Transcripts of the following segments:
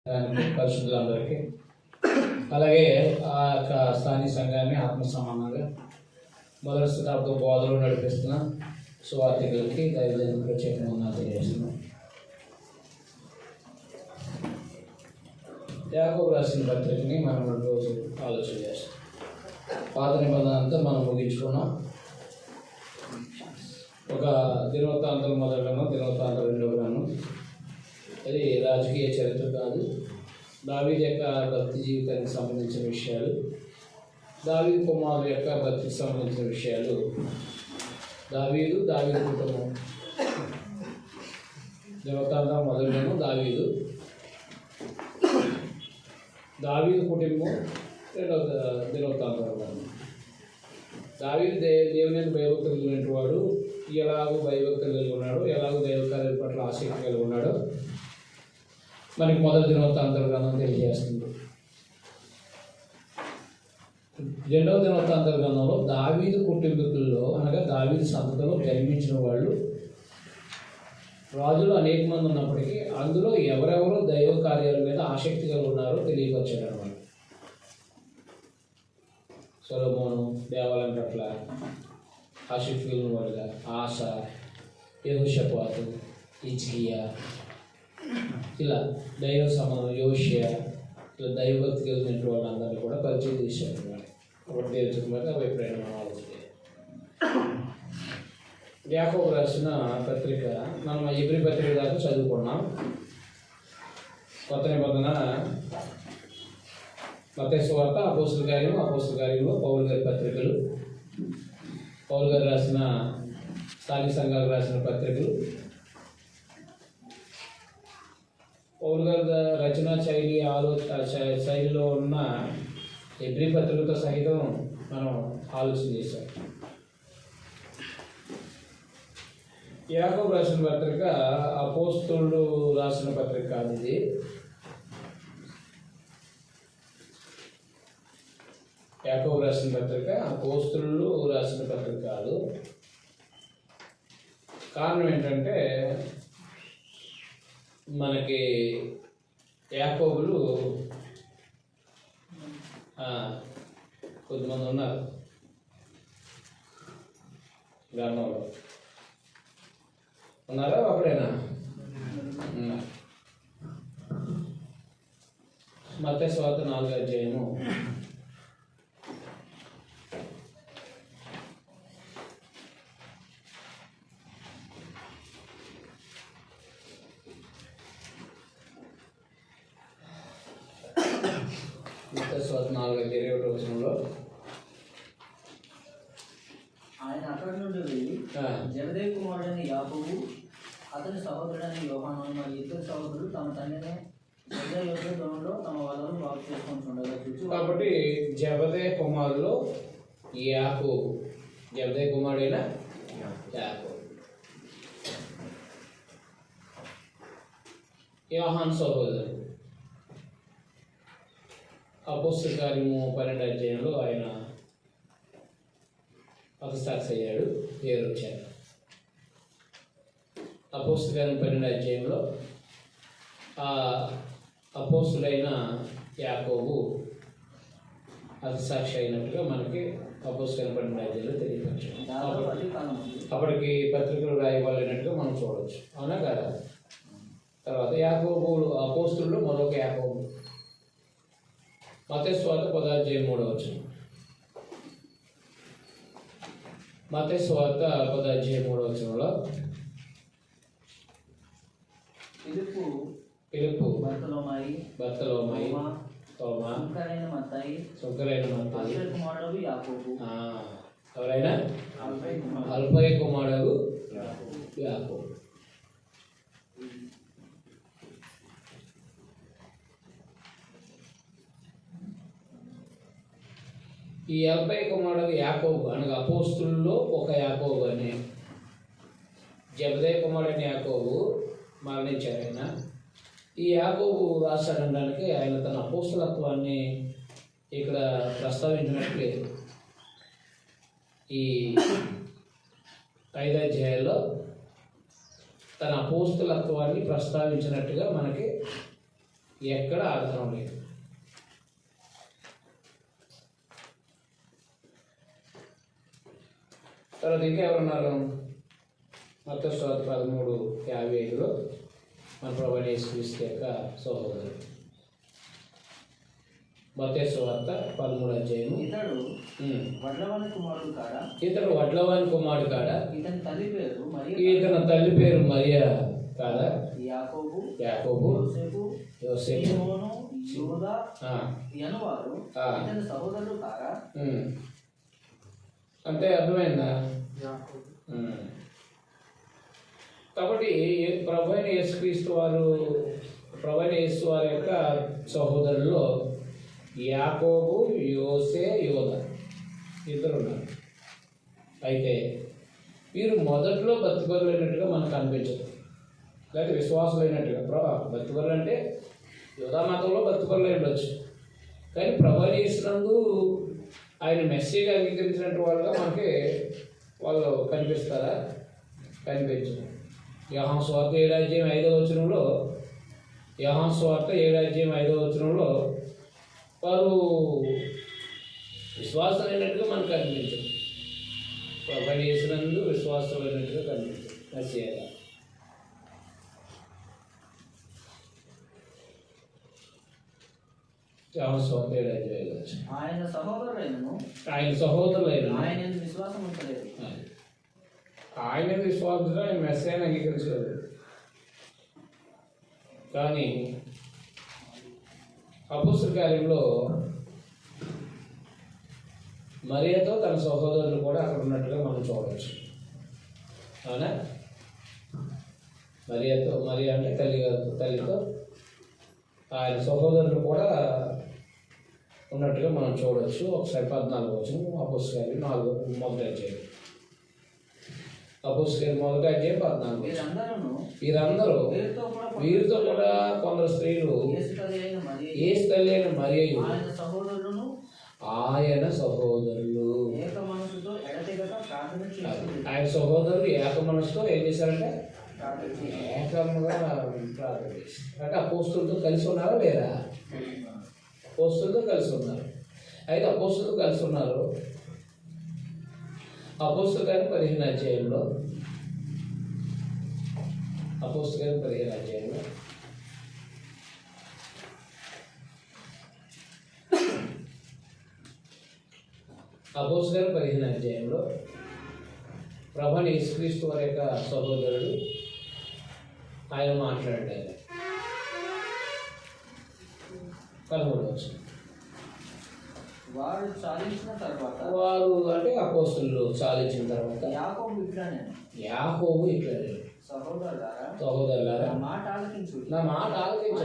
పరిశుద్ధులందరికీ అలాగే ఆ యొక్క స్థానిక సంఘాన్ని ఆత్మ సమానంగా మొదటి శతాబ్దం బోధనలు నడిపిస్తున్న సువార్థికులకి దైవజనులకు ప్రత్యేకంగా తెలియజేస్తున్నాం. యాకోబు రాసిన పత్రికని మనం రోజు ఆలోచన చేస్తాం. పాత నిబంధన అంతా మనం ముగించుకున్నాం. ఒక దినవృత్తాంతం మొదలుగాను దినవృత్తాంతం రెండవగాను అది రాజకీయ చరిత్ర కాదు, దావీదు యొక్క భక్తి జీవితానికి సంబంధించిన విషయాలు, దావీదు కుమారుల యొక్క భక్తికి సంబంధించిన విషయాలు, దావీదు కుటుంబం. దినవృత్తాంతం మొదలుగాను దావీదు కుటుంబం రెండవ దినవృత్తాంతం. దావీదు దేవుని భయభక్తులు కలిగిన వాడు, ఎలాగో భయభక్తులు కలిగి ఉన్నాడు, ఎలాగో దైవకార్యాల పట్ల ఆసక్తి కలిగి ఉన్నాడు మనకి మొదటి దినవృత్తాంతం గ్రంథం తెలియజేస్తుంది. రెండవ దినవృత్తాంతం గ్రంథంలో దావీదు కుటుంబీకుల్లో అనగా దావీదు సంతతిలో జన్మించిన వాళ్ళు రాజులు అనేక మంది ఉన్నప్పటికీ అందులో ఎవరెవరు దైవ కార్యాల మీద ఆసక్తి కలిగి ఉన్నారో తెలియపరిచాడు అన్నమాట. సొలొమోను దేవాలయం పట్ల ఆసక్తి కలిగిన వాడుగా, ఆస, యెహోషాపాతు, హిజ్కియా, ఇలా దైవ సంబంధం, యోషియా, ఇలా దైవభక్తి కలిగిన వాళ్ళందరినీ కూడా పరిచయం చేశారు. ఒకటి తెలుసుకున్నాక అభిప్రాయం ఆలోచన. యాకోబు రాసిన పత్రిక మనం ఎబ్రీ పత్రిక దాకా చదువుకున్నాం. కొత్త నిబంధన మత్తయి సువార్త, అపోస్తల కార్యంలో పౌలు గారి పత్రికలు, పౌలు గారు రాసిన స్థానిక సంఘాలు రాసిన పత్రికలు, పౌలు గారి రచనా శైలిలో ఉన్న ఎబ్రీ పత్రికతో సహితం మనం ఆలోచన చేశాం. యాకోబు రాసిన పత్రిక అపోస్తలుడు రాసిన పత్రిక కాదు ఇది. యాకోబు రాసిన పత్రిక అపోస్తలుడు రాసిన పత్రిక కాదు. కారణం ఏంటంటే మనకి యాకోబులు కొద్దిమంది ఉన్నారు గ్రామంలో. ఉన్నారా? అప్పుడేనా? మత్తయి సువార్త 4వ అధ్యాయము 4వ వచనంలో ఆయన అక్కడి నుండి వెళ్ళి జబదేయి కుమారుడైన యాకోబు, అతని సహోదరుడైన యోహాను మరియు ఇద్దరు సహోదరులు తమ తండ్రిని దొండలో తమ వలలు బాగు చేసుకుంటుండగా చూసి. కాబట్టి జబదేయి కుమారులు యాకోబు, జబదేయి కుమారుడైన యాకోబు, యోహాను సహోదరుడు. అపోస్తల కార్యము 12వ అధ్యాయంలో ఆయన హతసాక్షి అయ్యాడు, పేరు వచ్చాడు. అపోస్తల కార్యం 12వ అధ్యాయంలో ఆ అపోస్తులైన యాకోబు హతసాక్షి అయినట్టుగా మనకి అపోస్తల కార్యం 12వ అధ్యాయంలో తెలియపరిచాడు. అప్పటికి పత్రికలు రాయబడినట్టుగా మనం చూడవచ్చు, అవునా కదా? తర్వాత యాకోబులు అపోస్తులు మరొక యాకోబు. మత్తయి సువార్త 10వ అధ్యాయం 3వ వచనం. మత్తయి సువార్త 10వ అధ్యాయం 3వ వచనంలో ఫిలిప్పు, బర్తలోమాయి, తోమా, సుంకరైన మత్తయి, ఎవరైనా అల్ఫయి కుమారుడు యాకోబు. ఈ అల్ఫయి కుమారుడు యాకోబు అనగా అపోస్తుల్లో ఒక యాకోబు అనే జబదేయి కుమారుడైన యాకోబు మరణించారు. ఆయన ఈ యాకోబు రాశాడనడానికి ఆయన తన అపోస్తులత్వాన్ని ఇక్కడ ప్రస్తావించినట్టు లేదు. ఈ 5వ అధ్యాయంలో తన అపోస్తలత్వాన్ని ప్రస్తావించినట్టుగా మనకి ఎక్కడ ఆధారం లేదు. తర్వాత ఇంకా ఎవరున్నారు? మత్తయి సువార్త 13:55లో మన ప్రభువైన యేసుక్రీస్తు యొక్క సహోదరుడు. మత్తయి సువార్త 13 ఇతడు వడ్లవాని కుమారుడు కాడా? ఇతడు వడ్లవాని కుమారుడు కాడా? ఇతని తల్లి పేరు ఇతని తల్లి పేరు మరియా కాదా? యాకోబు, యోసేపు, సీమోను, యూదా యనువారు ఇతని సహోదరులు కారా? అంటే అర్థమైందా? కాబట్టి ప్రభువైన యేసుక్రీస్తు వారి యొక్క సహోదరుల్లో యాకోబు, యోసే, యూదా ఇద్దరు ఉన్నారు. అయితే వీరు మొదట్లో భక్తిపరులైనట్టుగా మనకు అనిపించదు, లేకపోతే విశ్వాసులైనట్టుగా. భక్తిపరులు అంటే యూదా మతంలో భక్తిపరులు ఉండొచ్చు, కానీ ప్రభువైన యేసునందు ఆయన మెస్సేజ్ అంగీకరించినట్టు వాళ్ళుగా మనకి వాళ్ళు కనిపిస్తారా? కనిపించరు. యోహాను సువార్త 7:5 యోహాను సువార్త 7:5 వారు విశ్వాసమైనట్టుగా మనకు కనిపించరు. ప్రభువైన యేసునందు విశ్వాసమైనట్టుగా కనిపించరు. మెస్సియగా యోహాను సువార్త 7:5 ఆయన సహోదరులైన ఆయన విశ్వాసం ఉంటలేదు. ఆయన విశ్వాసంగా ఆయన మెస్సేజ్ని అంగీకరించలేదు. కానీ అపోస్తలుల కార్యంలో మరియతో తన సహోదరులు కూడా అక్కడ ఉన్నట్టుగా మనం చూడవచ్చు. అవునా? మరియా అంటే తల్లితో ఆయన సహోదరులు కూడా ఉన్నట్టుగా మనం చూడవచ్చు. ఒకసారి 14 అపోస్తలుల కార్యం 1 అధ్యాయం. అపోస్తలుల 1 అధ్యాయం 14. వీరందరూ వీరితో కూడా కొందరు స్త్రీలు యేసు తల్లి అయిన మరియయు ఆయన సహోదరులు ఏక మనసుతో ఏం చేశారంటే ఏకముగా ప్రార్థన చేశారు. అంటే అపోస్తలులతో కలిసి ఉన్నారా లేరా? అపోస్తలులతో కలిసి ఉన్నారు. అయితే అపోస్తలులతో కలిసి ఉన్నారు. అపోస్తలుల కార్యం 15 అధ్యాయంలో అపోస్తలుల కార్యం 15 అధ్యాయంలో అపోస్తలుల కార్యం 15 అధ్యాయంలో ప్రభువైన యేసుక్రీస్తు వారి యొక్క సహోదరుడు ఆయన మాట్లాడాడు. 13 వారు చాలించిన తర్వాత వారు అంటే అపోస్తలులు చాలించిన తర్వాత యాకోబు ఇట్లా సహోదరులారా నా మాట ఆలకించండి.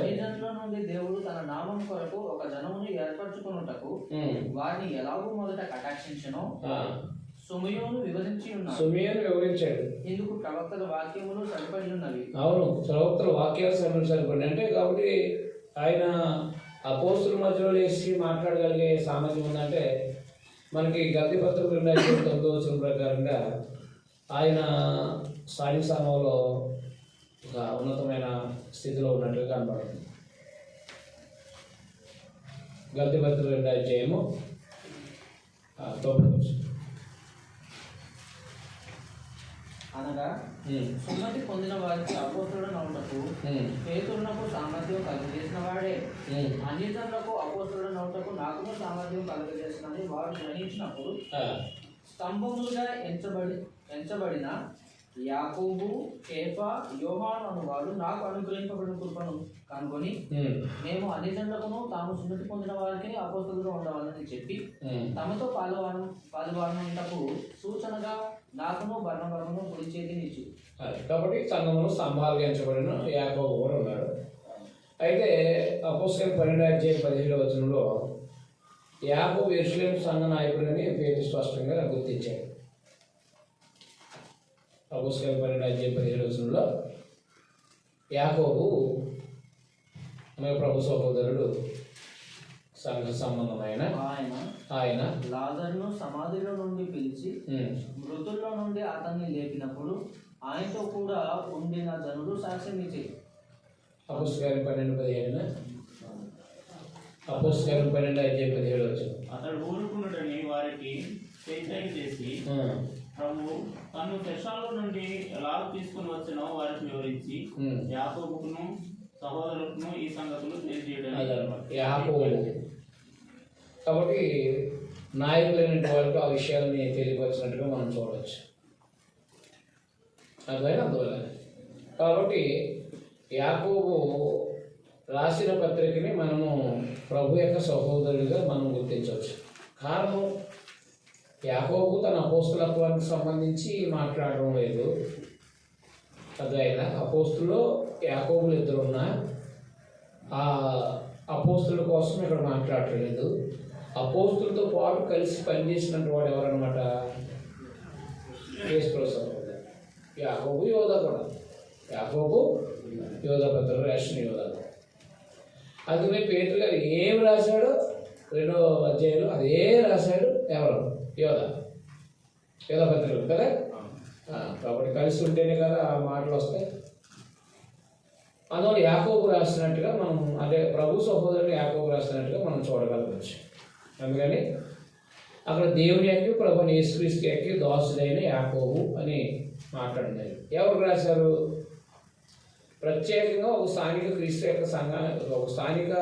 అన్యజనుల నుండి దేవుడు తన నామం కొరకు ఒక జనమును ఏర్పరచుకొనుటకు వారిని ఎలాగూ మొదట కటాక్షించనో సమయమును వివరించాడు. ఇందుకు ప్రవక్తల వాక్యములు సరిపడి ఉన్నవి. అవును, ప్రవక్తల వాక్యాలు సరిపడి అంటే కాబట్టి ఆయన అపోస్తలుల మధ్యలో వేసి మాట్లాడగలిగే సామర్థ్యం ఉందంటే మనకి గలతీ పత్రిక 2:9 ప్రకారంగా ఆయన సాయి సమయంలో ఒక ఉన్నతమైన స్థితిలో ఉన్నట్టుగా కనబడుతుంది. గలతీ పత్రిక 2 అధ్యాయము 9. అనగా సున్నతి పొందిన వారికి అపోస్తలుడు నౌటకు పేతురునకు సామర్థ్యం కలుగజేసిన వాడే అన్యజనులకు అపోస్తలుడు నౌటకు నాకును సామర్థ్యం కలుగజేసినని వారు గ్రహించినప్పుడు స్తంభములుగా ఎంచబడిన యాకోబు, కేఫా, యోహాను అను వారు నాకు అనుగ్రహింపబడిన కృపను కనుగొని మేము అన్యజనులకును తాము సున్నతి పొందిన వారికి అపోస్తలుగా ఉండవాలని చెప్పి తమతో పాలువారుటకు సూచనగా నాకును బర్నబాకును కుడి చేతిని ఇచ్చి. కాబట్టి సంఘములో స్తంభాలుగా ఎంచబడిన యాకోబు కూడా ఉన్నాడు. అయితే అపోస్తలుల 12:17 యాకోబు యెరూషలేము సంఘ నాయకుడని పేరు స్పష్టంగా గుర్తించాడు. అపోస్తలుల 12:17 యాకోబు మన ప్రభు సహోదరుడు, సంఘ సంబంధమైన ఆయన లాజరును సమాధిలో నుండి పిలిచి మృతుల్లో నుండి అతన్ని లేపినప్పుడు ఆయనతో కూడా ఉండిన జనులు సాక్ష్యం ఇచ్చారు. అపోస్తలుల 12:17 అపోస్తలుల 12:17. అతడు ఊరుకున్నటని వారికి తెలియక చేసి ప్రభు తను శిష్యుల నుండి లాభ తీసుకుని వచ్చిన వారికి వివరించి యాకోబుకును సహోదరులను ఈ సంగతులు తెలియజేయడం. యాకోబు కాబట్టి నాయకులైన వాళ్ళకి ఆ విషయాలని తెలియపరిచినట్టుగా మనం చూడవచ్చు. అర్థమైనా అందువల్ల కాబట్టి యాకోబు రాసిన పత్రికని మనము ప్రభు యొక్క సహోదరుడిగా మనం గుర్తించవచ్చు. కారణం యాకోబు తన అపోస్తలత్వానికి సంబంధించి మాట్లాడడం లేదు. అదైనా అపోస్తుల్లో యాకోబులు ఇద్దరు ఉన్నా ఆ అపోస్తుల కోసం ఇక్కడ మాట్లాడలేదు. అపోస్తులతో పాటు కలిసి పనిచేసినట్టు వాడు ఎవరన్నమాట? యేసుప్రభు. యాకోబు యోధ కూడా. యాకోబు యోధ పత్రిక రాసిన యోధ. అందుకనే పేతురు గారు ఏం రాశాడో 2వ అధ్యాయంలో అదే రాశాడు. ఎవరు? యోధ పత్రికలు కదా. కాబట్టి కలిసి ఉంటేనే కదా ఆ మాటలు వస్తాయి. అందువల్ల యాకోబు రాసినట్టుగా మనం అంటే ప్రభు సహోదరుడు యాకోబు రాసినట్టుగా మనం చూడగలగచ్చు. అందుకని అక్కడ దేవుని యొక్క ప్రభుని యేసుక్రీస్తు యొక్క దాసుడైన యాకోబు అని మాట్లాడినారు. ఎవరు రాశారు? ప్రత్యేకంగా ఒక స్థానిక క్రీస్తు యొక్క ఒక స్థానిక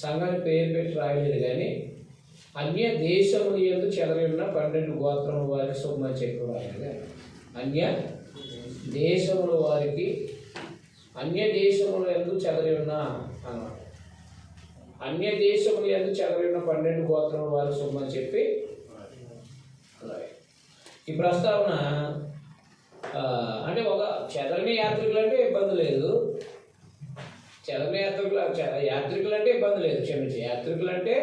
సంఘాన్ని పేరు పెట్టి రాయలేదు, కానీ అన్య దేశములు యందు చెదరి ఉన్న 12 గోత్రముల వారికి శుభమని చెప్పి రాయాలి. అన్య దేశముల వారికి, అన్య దేశములు యందు చెదరి ఉన్న అన్నమాట. అన్య దేశములు యందు చెదరి ఉన్న 12 గోత్రముల వారికి శుభమని చెప్పి ఈ ప్రస్తావన అంటే ఒక చెదరని యాత్రికులు అంటే ఇబ్బంది లేదు. చెదరని యాత్రికులు అంటే ఇబ్బంది లేదు. క్షమించి యాత్రికులు అంటే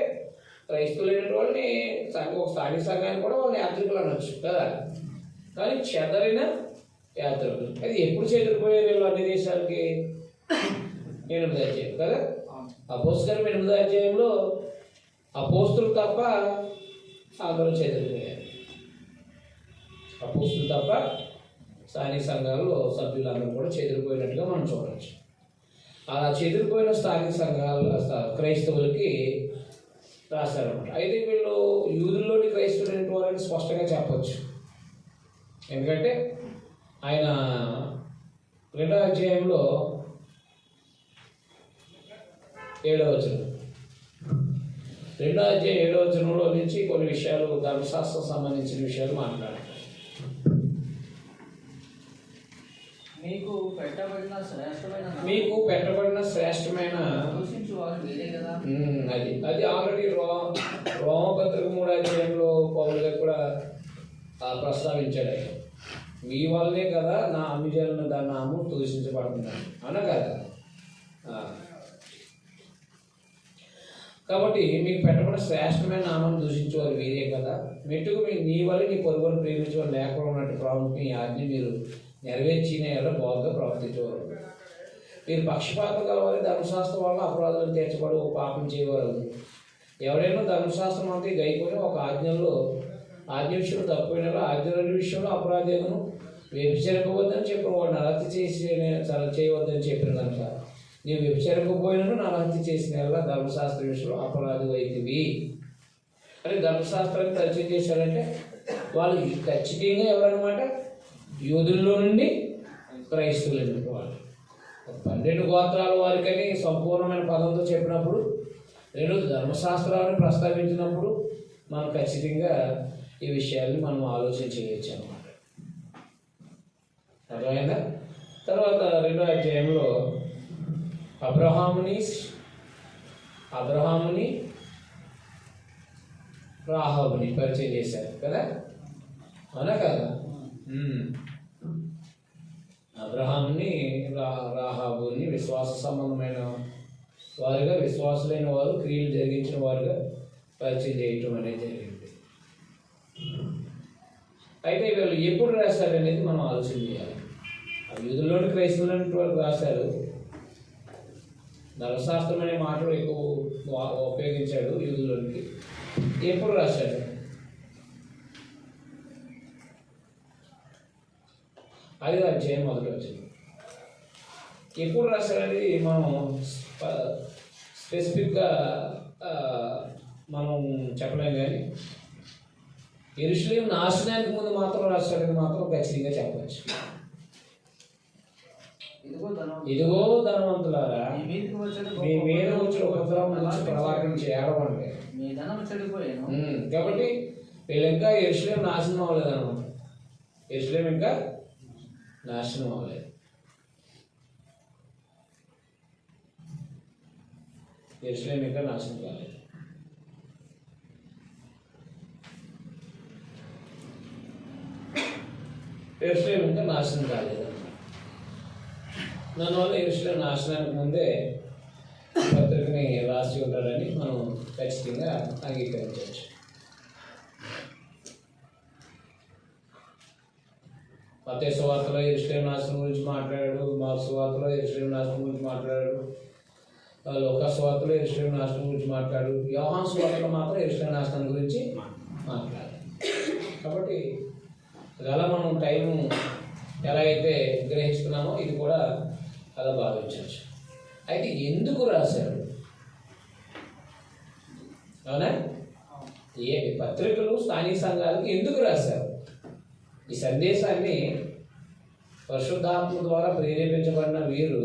క్రైస్తవులైన వాళ్ళని ఒక స్థానిక సంఘాన్ని కూడా వాళ్ళని యాత్రికులు అనొచ్చు కదా. కానీ చెదరిన యాత్రికులు అది ఎప్పుడు చెదిరిపోయారు వీళ్ళు అన్ని దేశాలకి? 8వ అధ్యాయం కదా. అపోస్తలుల 8వ అధ్యాయంలో అపోస్తులు తప్ప అందరూ చెదిరిపోయారు. అపోస్తులు తప్ప స్థానిక సంఘాల్లో సభ్యులందరూ కూడా చెదిరిపోయినట్టుగా మనం చూడవచ్చు. అలా చెదిరిపోయిన స్థానిక సంఘాల క్రైస్తవులకి రాశారన్నమాట. అయితే వీళ్ళు యూదుల్లోని క్రైస్తవులైన వారని స్పష్టంగా చెప్పవచ్చు. ఎందుకంటే ఆయన 2వ అధ్యాయంలో 7వ వచనం 2వ అధ్యాయం 7వ వచనంలో నుంచి కొన్ని విషయాలు ధర్మశాస్త్రం సంబంధించిన విషయాలు మాట్లాడతారు. మీకు పెట్టబడిన శ్రేష్టమైన అది ఆల్రెడీ రోమపత్రిక 3వ అధ్యాయంలో పౌలు గారు కూడా ప్రస్తావించాడు. మీ వల్లనే కదా నా అన్యజనుల నామము దూషించబడుతున్నాను అన్నా కదా. కాబట్టి మీకు పెట్టబడిన శ్రేష్టమైన నామం దూషించేవారు మీరే కదా. మెట్టుకు నీ వల్ల నీ పొరుగును ప్రేమించేవారు లేకుండా ఉన్నట్టు ప్రాముఖ్యం ఈ ఆజ్ఞ మీరు నెరవేర్చిన ఎలా బాగా ప్రవర్తించేవారు. మీరు పక్షపాతం కలవాలి. ధర్మశాస్త్రం వల్ల అపరాధాలు తీర్చబడి ఒక పాపం చేయవారు. ఎవరైనా ధర్మశాస్త్రం అంతా గైపోయినా ఒక ఆజ్ఞ విషయంలో తప్పిపోయినా ఆజ్ఞ 2 విషయంలో అపరాధేను వ్యభిచరింపవద్దని చెప్పిన వాడు నరహత్య చేయవద్దని చెప్పిన కనుక నీవు వ్యభిచరింపబోయినను నరహత్య చేసిన ఎలా ధర్మశాస్త్ర విషయంలో అపరాధి అవుతుంది అని ధర్మశాస్త్రాన్ని పరిచయం చేశారంటే వాళ్ళు ఖచ్చితంగా ఎవరన్నమాట? యూదుల్లో నుండి క్రైస్తవులు వాళ్ళు 12 గోత్రాల వారికని సంపూర్ణమైన పదంతో చెప్పినప్పుడు, 2 ధర్మశాస్త్రాలను ప్రస్తావించినప్పుడు మనం ఖచ్చితంగా ఈ విషయాన్ని మనం ఆలోచన చేయొచ్చు అన్నమాట. అర్థమైందా? తర్వాత 2వ అధ్యాయంలో అబ్రహాముని రాహాబుని పరిచయం చేశారు కదా. అవునా కదా? అబ్రహాముని రాహాబుని విశ్వాస సంబంధమైన వారుగా, విశ్వాసులైన వారు క్రియలు జరిగించిన వారుగా పరిచయం చేయటం అనేది జరిగింది. అయితే వీళ్ళు ఎప్పుడు రాశారనేది మనం ఆలోచన చేయాలి. యూదుల్లోని క్రైస్తవులని వాళ్ళు రాశారు. ధర్మశాస్త్రం అనే మాటలు ఎక్కువ ఉపయోగించాడు యూదుల్లోనికి. ఎప్పుడు రాశాడు? అది అధ్యాయం 1వ వచనం. ఎప్పుడు రాశాడనేది మనం స్పెసిఫిక్గా మనం చెప్పలేం, కానీ యెరూషలేము నాశనానికి ముందు మాత్రం రాస్తాడని మాత్రం ఖచ్చితంగా చెప్పవచ్చు. ఇదిగో ధనవంతులారా, మీ మీద వచ్చిన ఉపద్రవం నుంచి ప్రలాపించి ఏడవండి. కాబట్టి వీళ్ళు ఇంకా యెరూషలేము నాశనం అవ్వలేదు అనమాట. యెరూషలేము ఇంకా నాశనం అవ్వలేదు. యెరూషలేము ఇంకా నాశనం కాలేదు. యెరూషలేము ఇంకా నాశనం కాలేదు. దానివల్ల యెరూషలేము నాశనానికి ముందే పత్రికని రాసి ఉంటాడని మనం ఖచ్చితంగా అంగీకరించవచ్చు. మత్తయి సువార్తలో యెరూషలేము నాశనం గురించి మాట్లాడాడు, మార్కు సువార్తలో యెరూషలేము నాశనం గురించి మాట్లాడాడు, లూకా సువార్తలో యెరూషలేము నాశనం గురించి మాట్లాడు, యోహాను సువార్తలో మాత్రం యెరూషలేము నాశనం గురించి మాట్లాడాడు. కాబట్టి అలా మనం టైము ఎలా అయితే గ్రహిస్తున్నామో ఇది కూడా అలా భావించవచ్చు. అయితే ఎందుకు రాశారు? అవునా? ఏ పత్రికలు స్థానిక సంఘాలకు ఎందుకు రాశారు? ఈ సందేశాన్ని పరిశుద్ధాత్మ ద్వారా ప్రేరేపించబడిన వీరు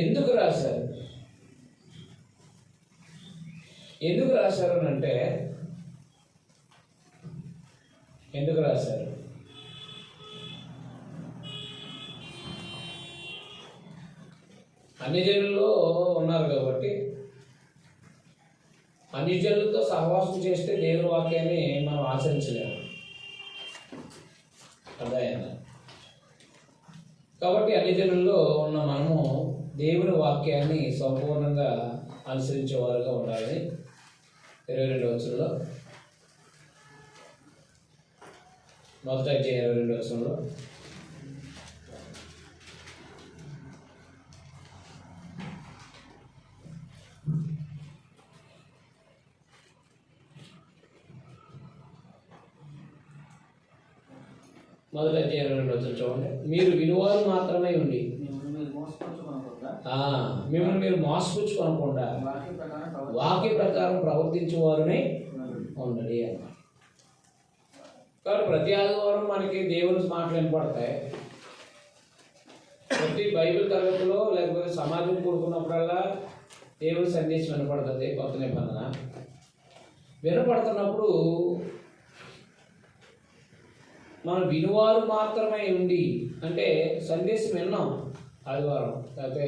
ఎందుకు రాశారు? ఎందుకు రాశారు అని అంటే, ఎందుకు రాశారు? అన్ని జనుల్లో ఉన్నారు కాబట్టి, అన్ని జనులతో సహవాసం చేస్తే దేవుని వాక్యాన్ని మనం ఆచరించలేము. అర్థమైందా? కాబట్టి అన్ని జనుల్లో ఉన్న మనము దేవుని వాక్యాన్ని సంపూర్ణంగా అనుసరించేవారుగా ఉండాలని 22వ వచనంలో, మొదట 22వ వచనంలో మొదట 22వ వచనం చూడండి. మీరు వినువారు మాత్రమే ఉండి మిమ్మల్ని మీరు మోసపుచ్చుకోనకుండా వాక్య ప్రకారం ప్రవర్తించేవారునే ఉండండి అన్నమాట. కాబట్టి ప్రతి ఆదివారం మనకి దేవుని మాటలు వినపడతాయి. ప్రతి బైబిల్ తరగతిలో లేకపోతే సమాజం కూడుకున్నప్పుడల్లా దేవుని సందేశం వినపడుతుంది. కొత్త నిబంధన వినపడుతున్నప్పుడు మనం వినువారు మాత్రమే ఉండి, అంటే సందేశం విన్నాం ఆదివారం లేకపోతే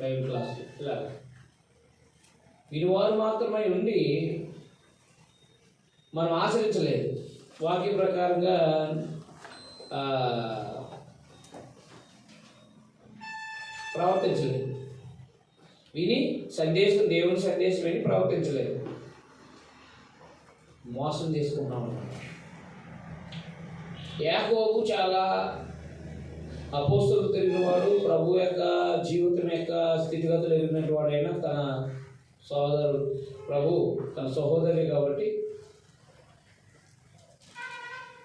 బైబిల్ క్లాస్, ఇలా వినువారు మాత్రమే ఉండి మనం ఆచరించలేదు, వాక్య ప్రకారంగా ప్రవర్తించలేదు, విని సందేశం దేవుని సందేశం విని ప్రవర్తించలేదు, మోసం చేసుకుంటాం అన్నమాట. యాకోబు చాలా అపోస్తలులు తిరిగినవాడు, ప్రభు యొక్క జీవితం యొక్క స్థితిగతులు ఎరిగినటువంటి వాడైనా తన తన సహోదరి కాబట్టి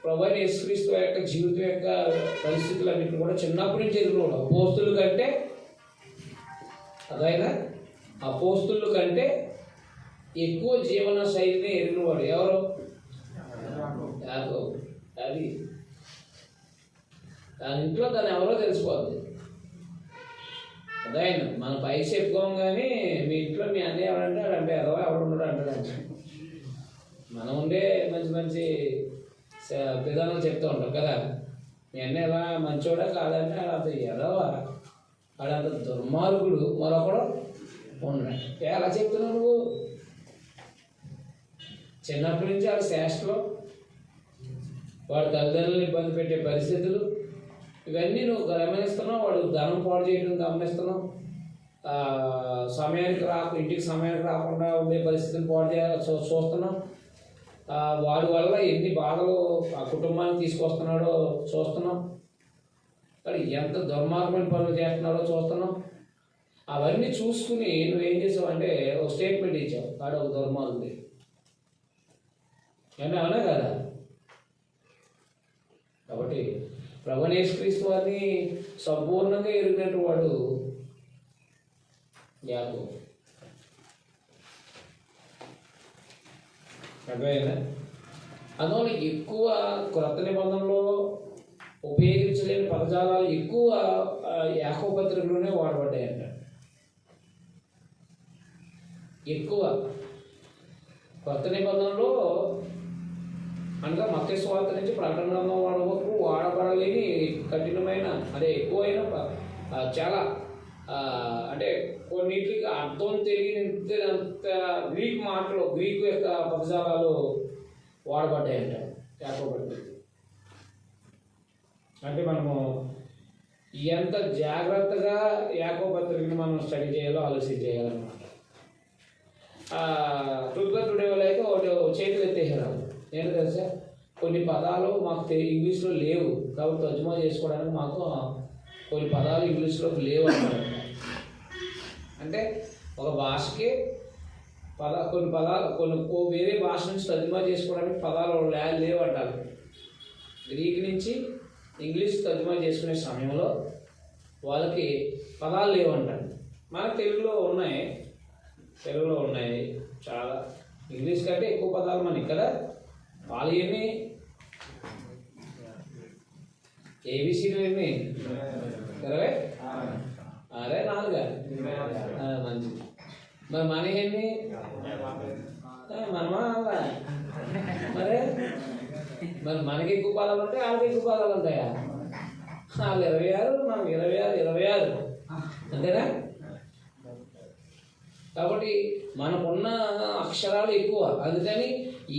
ప్రభు అయిన యేసుక్రీస్తు యొక్క జీవితం యొక్క పరిస్థితులు అన్నింటిని కూడా చిన్నప్పటి నుంచి ఎరిగినవాడు. అపోస్తలుల కంటే అదైనా అపోస్తలుల కంటే ఎక్కువ జీవన శైలిని ఎరిగినవాడు ఎవరు? యాకోబు. అది దాని ఇంట్లో తను ఎవరో తెలిసిపోద్ది. అదే మన పైకి చెప్పుకోం, కానీ మీ ఇంట్లో మీ అన్నయ్య ఎవరంటే అంటే ఎవరు ఉండడు అంటాడు. మనం ఉండే మంచి మంచి విధానాలు చెప్తూ ఉంటాం కదా. మీ అన్నయ్య ఎలా మంచోడా కాదంటే అదంత ఎదవా, వాడంత దుర్మార్గుడు మరొకడు ఉన్నాడు. ఎలా చెప్తున్నావు నువ్వు? చిన్నప్పటి నుంచి వాడు చేష్టలో, వాడు తల్లిదండ్రులను ఇబ్బంది పెట్టే పరిస్థితులు ఇవన్నీ నువ్వు గమనిస్తున్నావు. వాడు ధనం పాడు చేయడం గమనిస్తున్నావు. ఇంటికి సమయానికి రాకుండా ఉండే పరిస్థితులు పాడు చూస్తున్నాం. వాడి వల్ల ఎన్ని బాధలు ఆ కుటుంబానికి తీసుకొస్తున్నాడో చూస్తున్నాం. మరి ఎంత దుర్మార్గమైన పనులు చేస్తున్నాడో చూస్తున్నాం. అవన్నీ చూసుకుని నువ్వేం చేసావు అంటే ఒక స్టేట్మెంట్ ఇచ్చావు, వాడు ఒక దుర్మార్గుడి. అవునా కదా? కాబట్టి ప్రభువైన యేసుక్రీస్తు వారిని సంపూర్ణంగా ఎరిగినట్టు వాడు యాకోబు. అర్థమైందా? అందువల్ల ఎక్కువ క్రొత్త నిబంధనలో ఉపయోగించలేని పదజాలాలు ఎక్కువ యాకోబు పత్రికలోనే వాడబడ్డాయంట. ఎక్కువ కొత్త నిబంధనలో అనగా మత్తయి సువార్త నుంచి ప్రకటన గ్రంథం వరకు వాడబడలేని కఠినమైన ఎక్కువైన చాలా అంటే కొన్నిటికి అర్థం తెలియనంత గ్రీక్ మాటలు, గ్రీకు యొక్క పదజాలాలు వాడబడ్డాయంట యాకోబు పత్రిక. అంటే మనము ఎంత జాగ్రత్తగా యాకోబు పత్రికను మనం స్టడీ చేయాలో ఆలోచన చేయాలన్నమాట. టుడే వాళ్ళు అయితే ఒకటి చేతులు ఎత్తేసారు. ఏంటో తెలుసా, కొన్ని పదాలు మాకు ఇంగ్లీష్లో లేవు కాబట్టి తర్జుమా చేసుకోవడానికి మాకు కొన్ని పదాలు ఇంగ్లీష్లోకి లేవు అన్నమాట. అంటే ఒక భాషకి కొన్ని వేరే భాష నుంచి తర్జుమా చేసుకోవడానికి పదాలు లేవు అంటారు. గ్రీక్ నుంచి ఇంగ్లీష్ తర్జుమా చేసుకునే సమయంలో వాళ్ళకి పదాలు లేవంటారు. మనకు తెలుగులో ఉన్నాయి చాలా. ఇంగ్లీష్ కంటే ఎక్కువ పదాలు మనకి కదా. వాళ్ళు ఎన్ని ఏబిసిలు ఎన్ని? 20? అరే 4 మంచిది. మరి మన ఎన్ని? మనమా మరి మనకి ఎక్కువ పదాలు ఉంటాయి, వాళ్ళకి ఎక్కువ పదాలు ఉంటాయా? వాళ్ళు 26, మనం 26 అంతేనా? కాబట్టి మనకున్న అక్షరాలు ఎక్కువ. అందుకని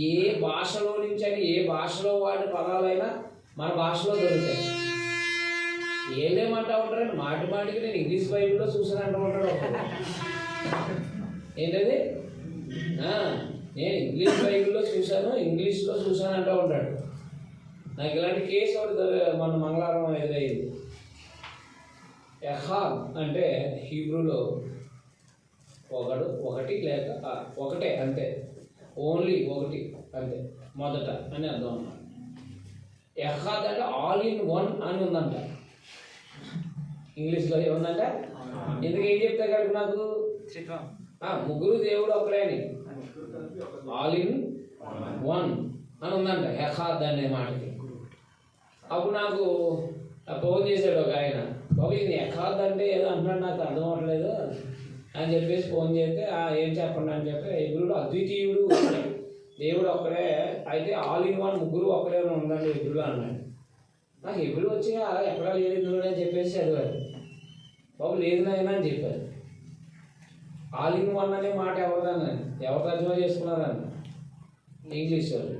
ఏ భాషలో నుంచి అయినా, ఏ భాషలో వాడిన పదాలైనా మన భాషలో దొరుకుతాయి. ఏదేమంటా ఉంటారండి, మాటికి నేను ఇంగ్లీష్ బైబిల్లో చూసాను అంటూ ఉంటాడు ఒకడు. ఏంటది? నేను ఇంగ్లీష్ బైబిల్లో చూశాను, ఇంగ్లీష్లో చూశాను అంటూ ఉంటాడు. నాకు ఇలాంటి కేసు ఒకటి మన మంగళవారం ఎదురయ్యింది. ఎహాద్ అంటే హీబ్రూలో ఒకటి లేక ఒకటే అంతే, ఓన్లీ ఒకటి అంతే, మొదట అని అర్థం అన్నమాట. ఎహాద్ అంటే ఆల్ ఇన్ వన్ అని ఉందంట ఇంగ్లీష్లో. ఏముందంట? ఎందుకు ఏం చెప్తా కనుక నాకు ముగ్గురు దేవుడు ఒక్కడే అని, ఆల్ ఇన్ వన్ అని ఉందంట ఎహాద్ అనే మాటకి. అప్పుడు నాకు ఫోన్ చేశాడు ఒక ఆయన, బాబు ఇది ఎహాద్ అంటే ఏదో అంటున్నాడు, నాకు అర్థం అవ్వట్లేదు అని చెప్పేసి ఫోన్ చేస్తే ఏం చెప్పండి అని చెప్పి, హెబ్రూలో అద్వితీయుడు దేవుడు ఒక్కడే, అయితే ఆల్ ఇన్ వన్ ముగ్గురు ఒక్కడే ఉందండి హెబ్రూలో అన్నాడు. నాకు హెబ్రూ వచ్చి అలా ఎక్కడా లేదు ఇందులోనే చెప్పేసి చదివాడు. బాబు లేదు నాయనా అని చెప్పారు. ఆల్ ఇన్ వన్ అనే మాట ఎవరు తర్జుమా చేసుకున్నారన్న? ఇంగ్లీష్ వాళ్ళు.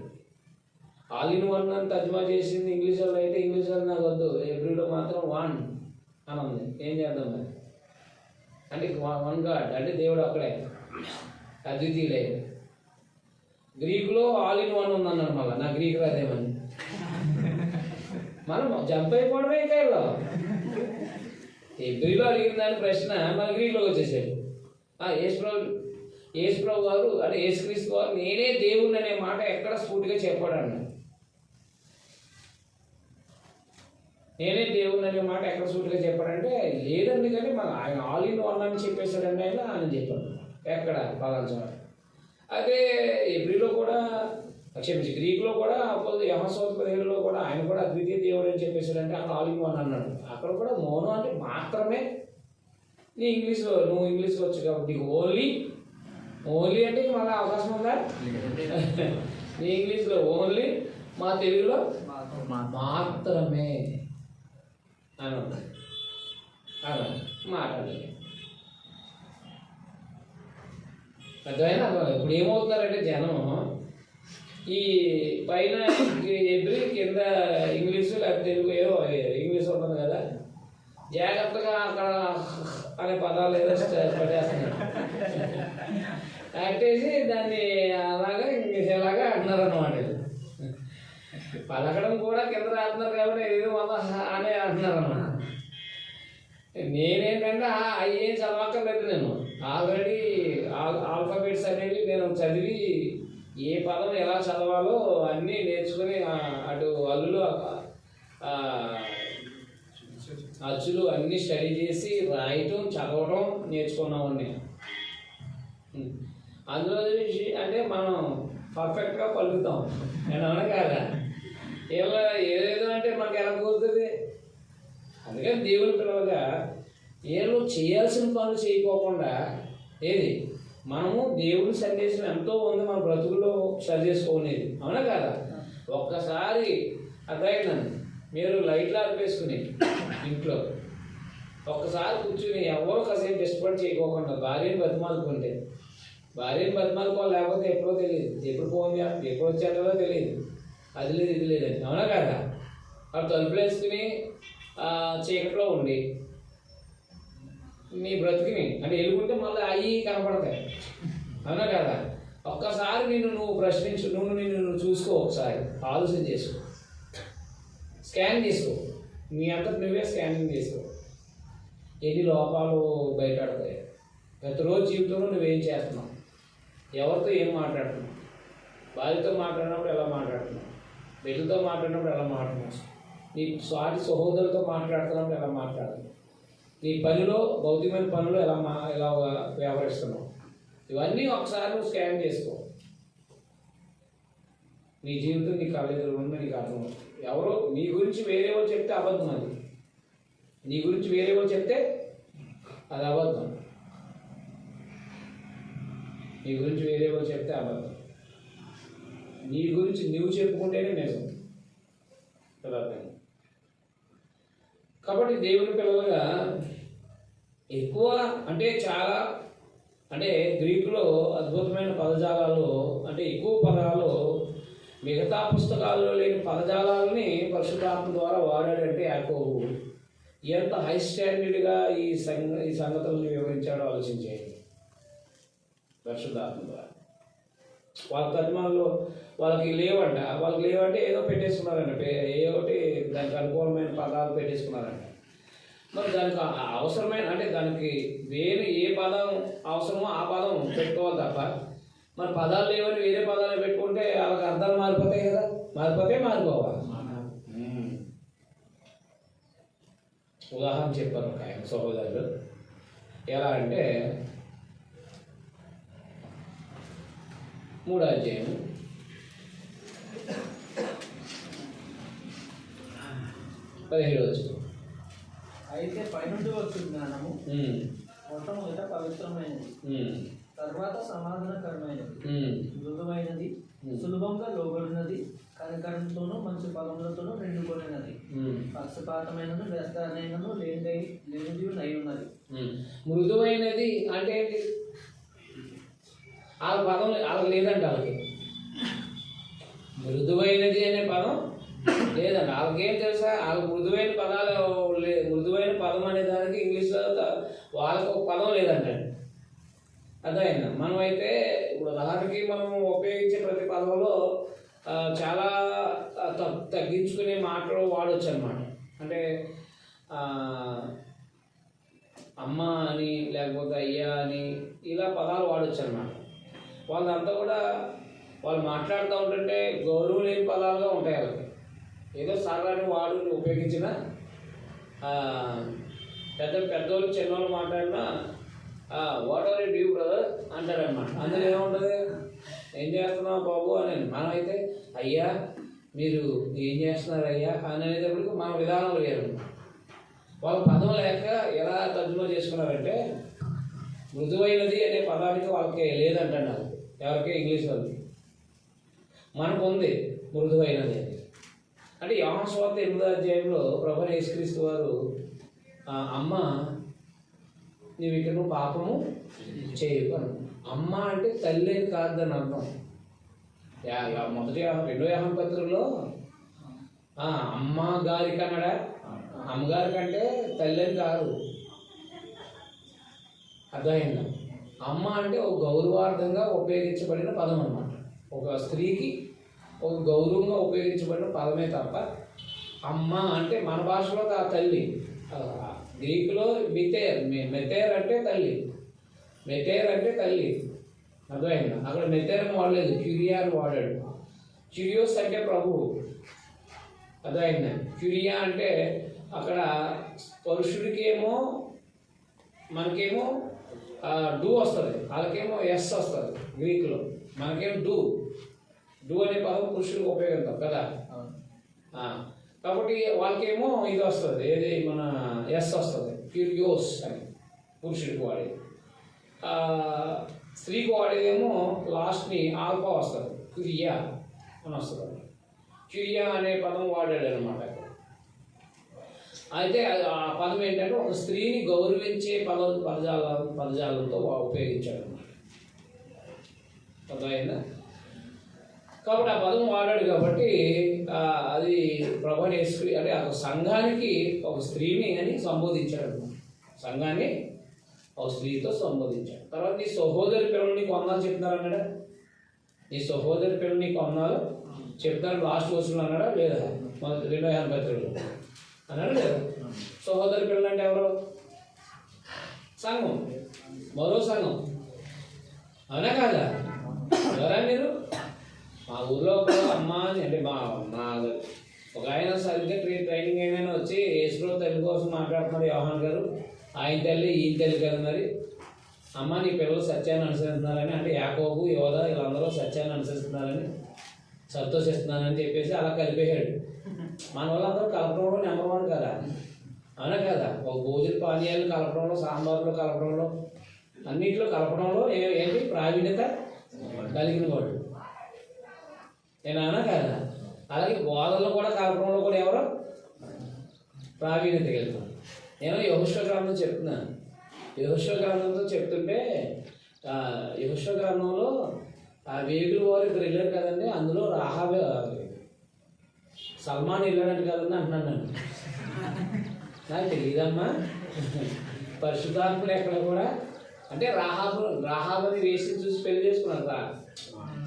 ఆల్ ఇన్ వన్ అని తర్జుమా చేసింది ఇంగ్లీష్ వాళ్ళు. అయితే ఇంగ్లీష్ వాళ్ళు నాకు వద్దు, హెబ్రూలో మాత్రం వన్ అని ఉంది. ఏం చేద్దాం మరి? అంటే వన్ గాడ్ అంటే దేవుడు అక్కడే అద్వితీయుడే. గ్రీకులో ఆల్ ఇన్ వన్ ఉందన్నాడు. మళ్ళీ నా గ్రీక్ రాదేమని మనం జంప్ అయిపోవడమే. ఇంకా హెబ్రీలో అడిగిన దాని ప్రశ్న మన గ్రీక్లోకి వచ్చేసాడు. యేసుప్రభు గారు అంటే యేసుక్రీస్తు గారు నేనే దేవుణ్ణి అనే మాట ఎక్కడ స్ఫూర్తిగా చెప్పాడు అన్నాడు. నేనే దేవుణ్ణి అనే మాట ఎక్కడ సూటిగా చెప్పాడంటే లేదండి, కానీ ఆయన ఆల్ ఇన్ వన్ అని చెప్పేశాడండి ఆయన చెప్పాడు. ఎక్కడ పలానా. అదే హెబ్రీలో కూడా గ్రీకులో కూడా యెహోషువ 17లో కూడా ఆయన కూడా అద్వితీయ దేవుడు అని చెప్పేశాడంటే అక్కడ ఆల్ ఇన్ వన్ అన్నాడు. అక్కడ కూడా మోనో అంటే మాత్రమే. నీ ఇంగ్లీష్లో నువ్వు ఇంగ్లీష్లో వచ్చు కాబట్టి నీకు ఓన్లీ అంటే మళ్ళీ అవకాశం ఉందా? నీ ఇంగ్లీష్లో ఓన్లీ, మా తెలుగులో మాత్రమే అని ఉంది. అలా మాట్లాడలేదు. అర్థమైనా? ఇప్పుడు ఏమవుతున్నారంటే జనం ఈ పైన హెబ్రీ కింద ఇంగ్లీషు లేకపోతే తెలుగు ఏదో ఇంగ్లీష్ ఉంటుంది కదా, జాగ్రత్తగా అక్కడ అనే పదాలు ఏదో పడేస్తున్నారు. కట్టేసి దాన్ని అలాగా ఇంగ్లీష్ ఎలాగా అంటున్నారు అన్నమాట. పలకడం కూడా కింద రాస్తున్నారు కాబట్టి ఏదో అనే అంటున్నారు అన్నమాట. నేనేంటంటే అయ్యేం చదవక్కర్లేదు. నేను ఆల్రెడీ ఆల్ఫాబెట్స్ అనేవి నేను చదివి ఏ పదం ఎలా చదవాలో అన్నీ నేర్చుకుని అటు అల్లులు అచ్చులు అన్నీ స్టడీ చేసి రాయటం చదవటం నేర్చుకున్నామండి. అందులో అంటే మనం పర్ఫెక్ట్గా పలుకుతాం. నేను అవునా కాదా? ఇలా ఏదేదో అంటే మనకి ఎలా కుదురుతుంది? అందుకని దేవుని పిల్లలుగా ఏళ్ళు చేయాల్సిన పనులు చేయకోకుండా ఏది మనము దేవుని సందేశం ఎంతో ఉంది మన బ్రతుకులో సరి చేసుకోనేది. అవునా కాదా? ఒక్కసారి అర్థమైందండి. మీరు లైట్లు ఆర్పేసుకుని ఇంట్లో ఒక్కసారి కూర్చుని ఎవరో కాసేపు ఇష్టపడి చేయకోకుండా భార్యని బతిమాలుకుంటే, భార్యని బతిమాలుకోవాలి, లేకపోతే ఎప్పుడో తెలియదు, ఎప్పుడు ఫోన్ చేయాలి, ఎప్పుడు వచ్చేటో తెలియదు, అది లేదు ఇది లేదని. అవునా కదా? అప్పుడు తలుపులు వేసుకుని చీకట్లో ఉండి నీ బ్రతికిని అంటే ఎలుగుంటే మళ్ళీ అవి కనపడతాయి. అవునా కదా? ఒక్కసారి నువ్వు ప్రశ్నించు, నిన్ను చూసుకో, ఒకసారి ఆలోచన చేసుకో, స్కాన్ చేసుకో, నీ అంతటి నువ్వే స్కానింగ్ చేసుకో. ఎన్ని లోపాలు బయటపడతాయి. ప్రతిరోజు జీవితంలో నువ్వేం చేస్తున్నావు, ఎవరితో ఏం మాట్లాడుతున్నావు, భార్యతో మాట్లాడినప్పుడు ఎలా మాట్లాడుతున్నావు, బిడ్డలతో మాట్లాడినప్పుడు ఎలా మాట్లాడుతున్నావు, నీ స్వాటి సహోదరులతో మాట్లాడుతున్నప్పుడు ఎలా మాట్లాడాలి, నీ పనిలో భౌతికమైన పనులు ఎలా వ్యవహరిస్తున్నావు, ఇవన్నీ ఒకసారి నువ్వు స్కాన్ చేసుకో. నీ జీవితం నీ కళ్ళెదురు ఉన్న నీకు అర్థమవుతుంది. ఎవరో నీ గురించి వేరే వాళ్ళు చెప్తే అబద్ధం, అది నీ గురించి వేరే వాళ్ళు చెప్తే అది అబద్ధం, నీ గురించి వేరే వాళ్ళు చెప్తే అబద్ధం, నీ గురించి నువ్వు చెప్పుకుంటేనే నిజం. కాబట్టి దేవుని పిల్లలుగా ఎక్కువ అంటే చాలా అంటే గ్రీకులో అద్భుతమైన పదజాలాలు, అంటే ఎక్కువ పదాలు మిగతా పుస్తకాల్లో లేని పదజాలాలని పరిశుద్ధాత్మ ద్వారా వాడాడంటే యాకోబు ఎంత హై స్టాండర్డ్గా ఈ సంగతులను వివరించాడో ఆలోచించేయండి. పరిశుద్ధాత్మ ద్వారా వాళ్ళ తర్మాల్లో వాళ్ళకి లేవంటే ఏదో పెట్టేసుకున్నారంట, ఏ ఒకటి దానికి అనుకూలమైన పదాలు పెట్టేసుకున్నారంట. మరి దానికి అవసరమైన అంటే దానికి వేరే ఏ పదం అవసరమో ఆ పదం పెట్టుకోవాలి తప్ప, మరి పదాలు లేవని వేరే పదాలు పెట్టుకుంటే వాళ్ళకి అర్థాలు మారిపోతాయి కదా, మారిపోవాలి. ఉదాహరణ చెప్పారు ఒక ఆయన సహోదరులు, ఎలా అంటే 3వ అధ్యాయం 17వ వచనం. అయితే పైనుండి వచ్చు జ్ఞానము మొట్టమొదట పవిత్రమైనది, తర్వాత సమాధానకరమైనది, మృదువైనది, సులభంగా లోబడినది, కనికరంతోనూ మంచి పదములతోనూ నిండుకొనినది, పక్షపాతమైనను వ్యస్తానైనను లేనిది నై ఉన్నది. మృదువైనది అంటే ఏంటి? వాళ్ళ పదం వాళ్ళకి లేదంట. వాళ్ళకి మృదువైనది అనే పదం లేదండి. వాళ్ళకేం తెలుసా? వాళ్ళకి మృదువైన పదాలు మృదువైన పదం అనే దానికి ఇంగ్లీష్లో వాళ్ళకి ఒక పదం లేదంటండి. అర్థమైందా? మనమైతే ఇప్పుడు ఉదాహరణకి మనం ఉపయోగించే ప్రతి పదంలో చాలా తగ్గించుకునే మాటలు వాడవచ్చు అనమాట. అంటే అమ్మ అని లేకపోతే అయ్యా అని ఇలా పదాలు వాడవచ్చు అనమాట. వాళ్ళంతా కూడా వాళ్ళు మాట్లాడుతూ ఉంటుంటే గౌరవం లేని పదాలుగా ఉంటాయి. వాళ్ళకి ఏదో సాధారణ వాడు ఉపయోగించిన పెద్దోళ్ళు చిన్నోళ్ళు మాట్లాడినా what are you do brother అంటారనమాట. అందులో ఏముంటుంది? ఏం చేస్తున్నావు బాబు అని. మనమైతే అయ్యా మీరు ఏం చేస్తున్నారు అయ్యా అనేటప్పటికి మన విధానం వేరు. వాళ్ళ పదం లేక ఎలా తర్జుమా చేసుకున్నారంటే మృదువైనది అనే పదానికి వాళ్ళకి లేదంటారు. ఎవరికి? ఇంగ్లీష్ వాళ్ళకి. మనకు ఉంది మృదువైనది అని. అంటే యోహాను సువార్త 8వ అధ్యాయంలో ప్రభువైన యేసుక్రీస్తు వారు అమ్మ నీవు ఇక్కడ నువ్వు పాపము చేయకు అన్న. అమ్మ అంటే తల్లి అని కాదని అర్థం. మొదటి 2వ యోహాను పత్రికలో అమ్మ గారి కన్నడా అమ్మగారి కంటే తల్లి అని కాదు. అర్థమైందా? అమ్మ అంటే ఒక గౌరవార్థంగా ఉపయోగించబడిన పదం అన్నమాట. ఒక స్త్రీకి ఒక గౌరవంగా ఉపయోగించబడిన పదమే తప్ప అమ్మ అంటే మన భాషలో ఆ తల్లి. గ్రీకులో మెతేర్ అంటే తల్లి. మెతేర్ అంటే తల్లి. అర్థమైందా? అక్కడ మెతేర్ అని వాడలేదు, క్యూరియా అని వాడాడు. క్యూరియోస్ అంటే ప్రభువు. అర్థమైందా? క్యూరియా అంటే అక్కడ పురుషుడికేమో మనకేమో డూ వస్తుంది, వాళ్ళకేమో ఎస్ వస్తుంది గ్రీకులో. మనకేమో డూ డూ అనే పదం పురుషులకు ఉపయోగిస్తాం కదా. కాబట్టి వాళ్ళకేమో ఇది వస్తుంది, ఏది మన ఎస్ వస్తుంది, క్యూరియోస్ అని పురుషుడికి వాడేది. స్త్రీకి వాడేదేమో లాస్ట్ని ఆల్ఫా వస్తుంది, క్యూరియా అని వస్తుంది. క్యూరియా అనే పదం వాడాడు అనమాట. అయితే ఆ పదం ఏంటంటే ఒక స్త్రీని గౌరవించే పదజాలంతో ఉపయోగించాడు అనమాట. అర్థమైందా? కాబట్టి ఆ పదం వాడాడు కాబట్టి అది ప్రభుని యేసు అంటే ఒక సంఘానికి ఒక స్త్రీని అని సంబోధించాడు. సంఘాన్ని ఒక స్త్రీతో సంబోధించాడు. తర్వాత నీ సహోదరి పిల్లలు నీకు వందాలు చెప్తున్నారు అన్నాడా? నీ సహోదరి పిల్లలు నీకు వందాలు చెప్తారు లాస్ట్ వర్షంలో అన్నాడా లేదా? 2:83 అన్నాడు లేదా? సహోదరి పిల్లలు అంటే ఎవరు? సంఘం, మరో సంఘం, అవునా కాదా? ఎవరా మీరు? మా ఊర్లో ఒక అమ్మ అంటే మా ఒక ఆయన సరిగ్గా ట్రైనింగ్ అయినా వచ్చి యేసుప్రభు తల్లి కోసం మాట్లాడుతున్నారు యోహాన్ గారు. ఆయన తల్లి ఈయన తల్లి కదా, మరి అమ్మ నీ పిల్లలు సత్యాన్ని అనుసరిస్తున్నారని, అంటే యాకోబు యోధ వీళ్ళందరూ సత్యాన్ని అనుసరిస్తున్నారని సంతోషిస్తున్నానని చెప్పేసి అలా కలిపేశాడు. మన వాళ్ళందరూ కలపడంలో నెంబర్ 1 కదా, అవునా కదా? ఒక భోజన పానీయాలు కలపడంలో, సాంబార్లో కలపడంలో, అన్నింటిలో కలపడంలో ఏంటి ప్రావీణ్యత కలిగిన వాడు నేను అన్నా కదా. అలాగే బోధనలో కూడా కలపడంలో కూడా ఎవరో ప్రావీణ్యత కలిగిన. నేను యెహోషువ గ్రంథం చెప్తున్నాను. యెహోషువ గ్రంథంతో చెప్తుంటే యెహోషువ గ్రంథంలో ఆ వేగులు వారు ఇద్దరు వెళ్ళారు కదండి, అందులో రాహాబే సల్మాన్ వెళ్ళాడంట కదండి అంటున్నాను నేను. నాకు తెలియదమ్మా, పరిశుద్ధాత్ముడు ఎక్కడ కూడా అంటే రాహాబుని వేసి చూసి పెళ్లి చేసుకున్నారు.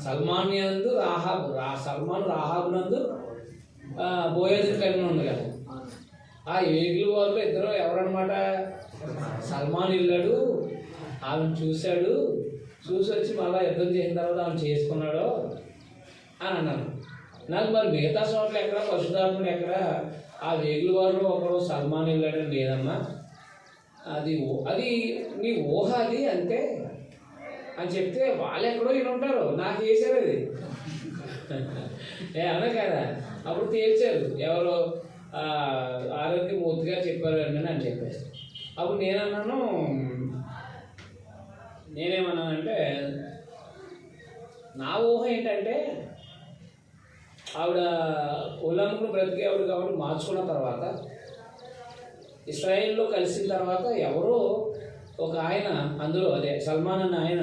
సల్మాన్ నందు సల్మాన్ రాహాబు నందు బోయేజుని కలిగి ఉంది కదా. ఆ వేగులు వారిలో ఇద్దరు ఎవరన్నమాట? సల్మాన్ వెళ్ళాడు, ఆమెను చూశాడు, చూసి వచ్చి మళ్ళీ యుద్ధం చేసిన తర్వాత ఆమె చేసుకున్నాడు అని అన్నాను. నాకు మరి మిగతా చోట్ల ఎక్కడ పరిశుద్ధాత్ముడు ఎక్కడ? ఆ వేగుల వారిలో ఒకడు సల్మాన్ వెళ్ళాడని లేదమ్మా, అది నీ ఊహ అది అంతే అని చెప్తే వాళ్ళు ఎక్కడో వీళ్ళు ఉంటారు. నాకు వేసారు అది అన్నా కదా. అప్పుడు తేల్చారు ఎవరో ఆరోగ్యమూర్తిగా చెప్పారు అని చెప్పేసి. అప్పుడు నేనేమన్నానంటే నా ఊహ ఏంటంటే ఆవిడ ఉల్లంఘన బ్రతికేవాడు కాబట్టి మార్చుకున్న తర్వాత ఇస్రాయేల్లో కలిసిన తర్వాత ఎవరో ఒక ఆయన, అందులో అదే సల్మాన్ అన్న ఆయన,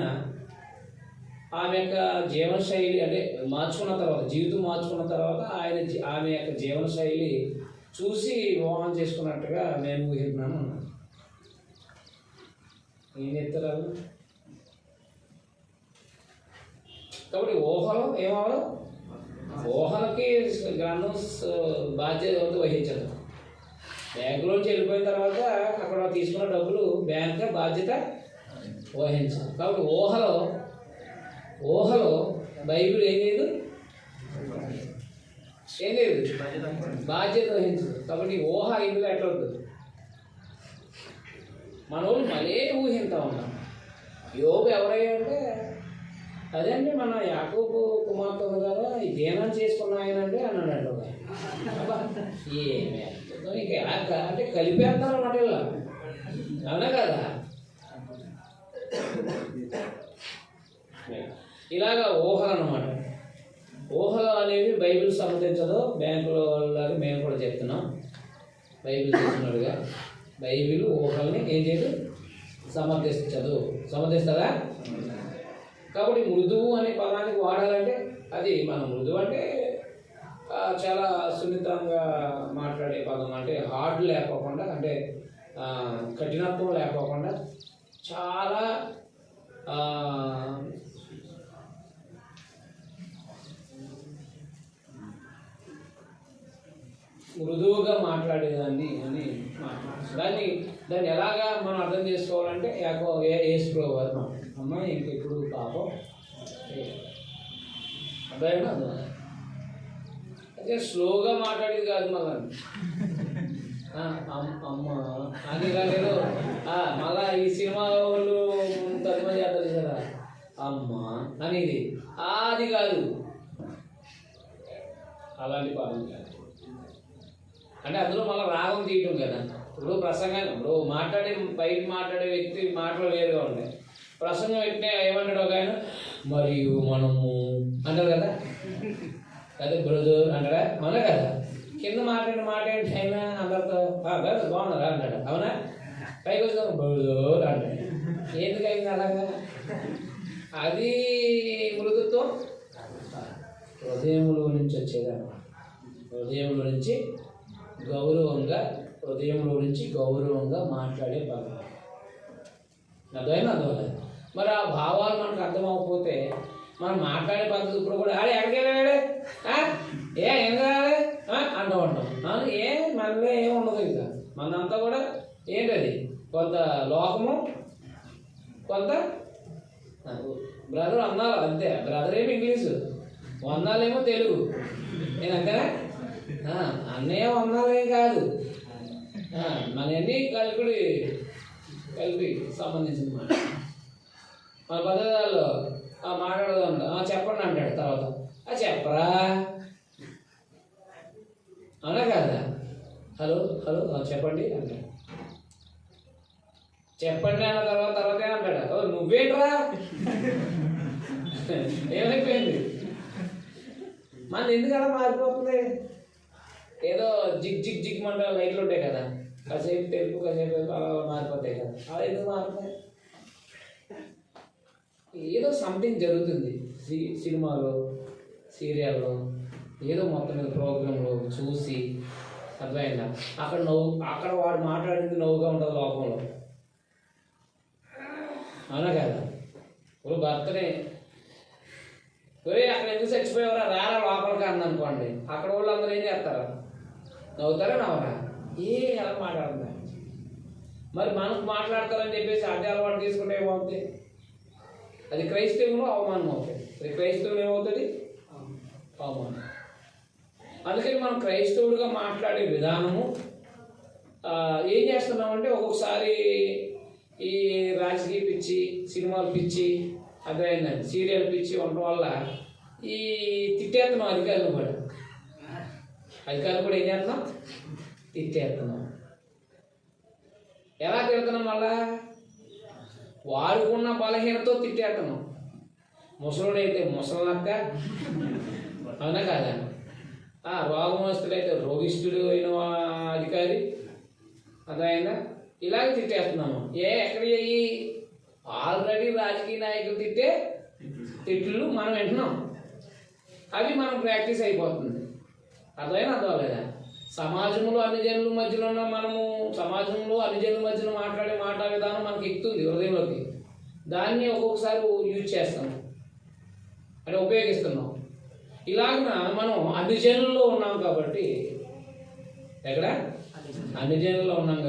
ఆమె యొక్క జీవనశైలి అంటే మార్చుకున్న తర్వాత, జీవితం మార్చుకున్న తర్వాత ఆమె యొక్క జీవనశైలి చూసి వివాహం చేసుకున్నట్టుగా నేను ఊహిస్తున్నాను అన్నాను. ఏం చెప్తారు? కాబట్టి ఊహలో ఏమవ్వదు, ఊహలకి గ్రంథం బాధ్యత వహించదు. బ్యాంకులోంచి వెళ్ళిపోయిన తర్వాత అక్కడ తీసుకున్న డబ్బులు బ్యాంక్ బాధ్యత వహించదు. కాబట్టి ఊహలో బైబిల్ ఏం లేదు బాధ్యత వహించదు. కాబట్టి ఊహ ఇందులో ఎట్లా ఉంటుంది? మన వాళ్ళు మళ్ళీ ఊహింతా ఉన్నాం. యోబు ఎవరయ్యా అంటే అదేంటి మన యాకోబు కుమార్తె ఉంది కదా, ఇదేమని చేసుకున్న ఆయన అంటే అన్నాడు. ఏమి ఇంకా ఎలా అంటే కలిపేస్తారు అన్నమాట ఇలా, అవునా కదా? ఇలాగా ఊహలు అన్నమాట. ఊహలు అనేవి బైబిల్ సమ్మతించదు. బ్యాంకులో లాగా మేము కూడా చెప్తున్నాం, బైబిల్ చేసినట్టుగా బైబిల్ ఊహల్ని ఏం చేయదు, సమర్థిస్తుందా? కాబట్టి మృదువు అనే పదానికి వాడాలంటే అది మనం మృదువు అంటే చాలా సున్నితంగా మాట్లాడే పదం, అంటే హార్డ్ లేకోకుండా, అంటే కఠినత్వం లేకోకుండా చాలా మృదువుగా మాట్లాడేదాన్ని అని దాన్ని ఎలాగా మనం అర్థం చేసుకోవాలంటే యేసుప్రభు వారు అమ్మాయి ఇంకెప్పుడు పాపం అర్థమైనా అదే స్లోగా మాట్లాడేది కాదు మళ్ళీ అమ్మ అని కాలేదు. మళ్ళా ఈ సినిమా వాళ్ళు తదిమ చేస్తారు కదా అమ్మ అనేది, అది కాదు. అలాంటి పదం కాదు. అంటే అందులో మళ్ళీ రాగం తీయటం కదా. ఇప్పుడు ప్రసంగం, ఇప్పుడు బయట మాట్లాడే వ్యక్తి మాటలు వేరుగా ఉంటాయి. ప్రసంగం పెట్టినే ఏమంటాడు ఒక ఆయన, మరియు మనము అంటారు కదా, అదే బ్రదర్ అంటారా, అవునా కదా. కింద మాట్లాడిన మాట ఏంటి, ఆయన అందరితో బాగున్నారా అంటాడు, అవునా. పైకి వచ్చి బ్రదర్ అంటాడు. ఎందుకైంది అలాగా? అది మృదుత్వం హృదయంలో నుంచి వచ్చేదన్నమాట. హృదయంలో నుంచి గౌరవంగా మాట్లాడే పదం. అర్థమైనా? మరి ఆ భావాలు మనకు అర్థమవకపోతే మనం మాట్లాడే పద్ధతి ఇప్పుడు కూడా ఆడే ఎక్కడికి వెళ్ళాడే ఏం కావాలి అంటూ ఉంటాం. మనలో ఏమి ఉండదు. ఇంకా మనంతా కూడా ఏంటది, కొంత లోకము, కొంత బ్రదర్ అన్నారు అంతే. బ్రదర్ ఏమో ఇంగ్లీషు, వందాలేమో తెలుగు. నేను అంతేనా? అన్నయ్య వందాలేం కాదు, మనన్నీ కలిపి సంబంధించిన మాట. మన పద్ధతుల్లో మాట్లాడదాం, చెప్పండి అంటాడు. తర్వాత చెప్పరా, అవునా కాదా? హలో చెప్పండి అంటాడు. చెప్పండి అన్న తర్వాత ఏమంటాడు, నువ్వేంట్రా ఏమైపోయింది? మనది ఎందుకు అలా మారిపోతుంది? ఏదో జిగ్ మంట లైట్లు ఉంటాయి కదా, కాసేపు తెలుపు కాసేపు అలా మారిపోతాయి కదా, అలా ఎందుకు మారుతాయి? ఏదో సంథింగ్ జరుగుతుంది సినిమాలో, సీరియల్లో, ఏదో మొత్తం మీద ప్రోగ్రాంలో చూసి అర్థమైందా? అక్కడ వాడు మాట్లాడింది నవ్వుగా ఉంటుంది లోకంలో, అవునా కదా. ఇప్పుడు భర్తనే అక్కడ ఎందుకు చచ్చిపోయేవారా, రారా లోపలికి అందనుకోండి, అక్కడ వాళ్ళు అందరూ ఏం చేస్తారు, నవ్వుతారా నవ్వరా, ఎలా మాట్లాడుతున్నా. మరి మనకు మాట్లాడతారని చెప్పేసి అదే అలవాటు తీసుకుంటే ఏమవుతుంది? అది క్రైస్తవులో అవమానం అవుతుంది. అది క్రైస్తవులు ఏమవుతుంది? అవమానం. అందుకని మనం క్రైస్తవుడిగా మాట్లాడే విధానము ఏం చేస్తున్నామంటే, ఒక్కొక్కసారి ఈ రాజకీయ పిచ్చి, సినిమాలు పిచ్చి, అర్థమైందండి, సీరియల్ పిచ్చి ఉండటం వల్ల ఈ తిట్టేస్తున్నాం అధికారులు కూడా ఏం చేస్తున్నాం, తిట్టేస్తున్నాం. ఎలా తిడుతున్నాం? మళ్ళా వాడుకున్న బలహీనతో తిట్టేస్తున్నాం. ముసలుడైతే ముసలనక్క, అవునా కాదా? రోగమస్తుడైతే రోగిష్ఠుడు అయిన అధికారి, అర్థమైందా? ఇలాగ తిట్టేస్తున్నాము. ఎక్కడ అయ్యి ఆల్రెడీ రాజకీయ నాయకులు తిట్టే తిట్లు మనం వింటున్నాం, అవి మనం ప్రాక్టీస్ అయిపోతుంది. అర్థమలేదా? సమాజంలో అన్ని జనుల మధ్యలో మాట్లాడే మాట విధానం మనకి ఎక్కుతుంది హృదయంలోకి. దాన్ని ఒక్కొక్కసారి యూజ్ చేస్తాం, అంటే ఉపయోగిస్తున్నాం. ఇలాగ మనం అన్ని జనుల్లో ఉన్నాం కాబట్టి, అన్ని జనుల్లో ఉన్నాం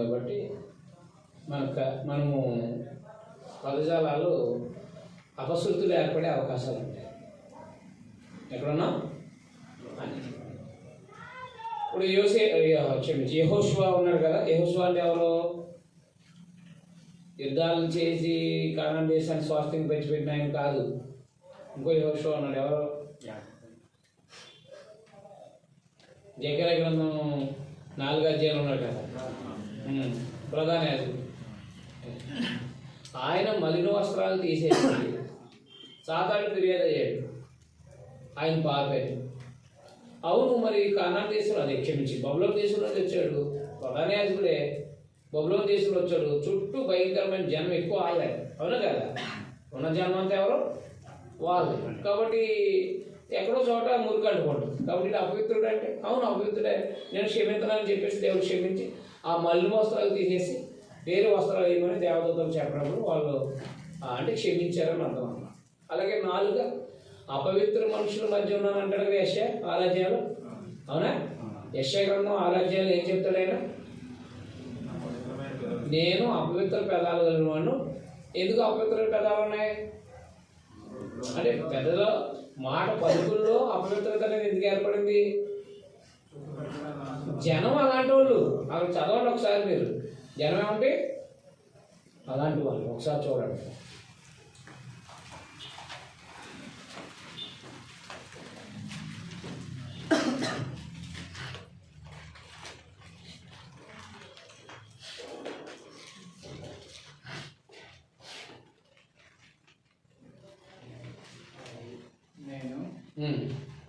కాబట్టి మనము పదజాలాలు అపశృతులు ఏర్పడే అవకాశాలు ఉంటాయి. ఎక్కడున్నాం? ఇప్పుడు యెహోషువ ఉన్నాడు కదా. యెహోషువ అంటే ఎవరు? యుద్ధాలు చేసి కానాను దేశాన్ని స్వాస్థ్యం పెంచిపెట్టిన ఆయన కాదు. ఇంకో యెహోషువ ఉన్నాడు. ఎవరు? జకర్యా గ్రంథం 4వ అధ్యాయంలో ఉన్నాడు కదా, ప్రధాన యాజకుడు. ఆయన మలిన వస్త్రాలు తీసేసి సాతాను ఫిర్యాదు అయ్యాడు, ఆయన పాపాడు. అవును, మరి కానాను దేశంలో, అదే క్షమించి బబులోను దేశంలో వచ్చాడు, ప్రధాన యాజకుడే బబులోను దేశంలో వచ్చాడు. చుట్టూ భయంకరమైన జనం ఎక్కువ వాళ్ళే, అవునా కదా. ఉన్న జనం అంతా ఎవరు? వాళ్ళు. కాబట్టి ఎక్కడో చోట మురికి అంటుకుంటుంది. కాబట్టి అపవిత్రుడు అంటే, అవును అపవిత్రుడే, నేను క్షమించాలని చెప్పేసి దేవుడు క్షమించి ఆ మలిన వస్త్రాలు తీసేసి వేరే వస్త్రాలు వేయమని దేవదూతలు చెప్పినప్పుడు వాళ్ళు అంటే క్షమించారని అర్థం అన్నమాట. అలాగే 4 అపవిత్ర మనుషుల మధ్య ఉన్నాను అంటాడు కదా యెషయా 6వ అధ్యాయంలో, అవునా. యెషయా గ్రంథం 6వ అధ్యాయంలో ఏం చెప్తాడు ఆయన? నేను అపవిత్ర పెదాలు కలిగినవాడు. ఎందుకు అపవిత్ర పెదాలు ఉన్నాయి అంటే, పెద్దలో మాట పలుకుల్లో అపవిత్రత అనేది ఎందుకు ఏర్పడింది? జనం అలాంటి వాళ్ళు. అక్కడ చదవండి ఒకసారి మీరు. జనం ఏమంటే అలాంటి వాళ్ళు, ఒకసారి చూడండి.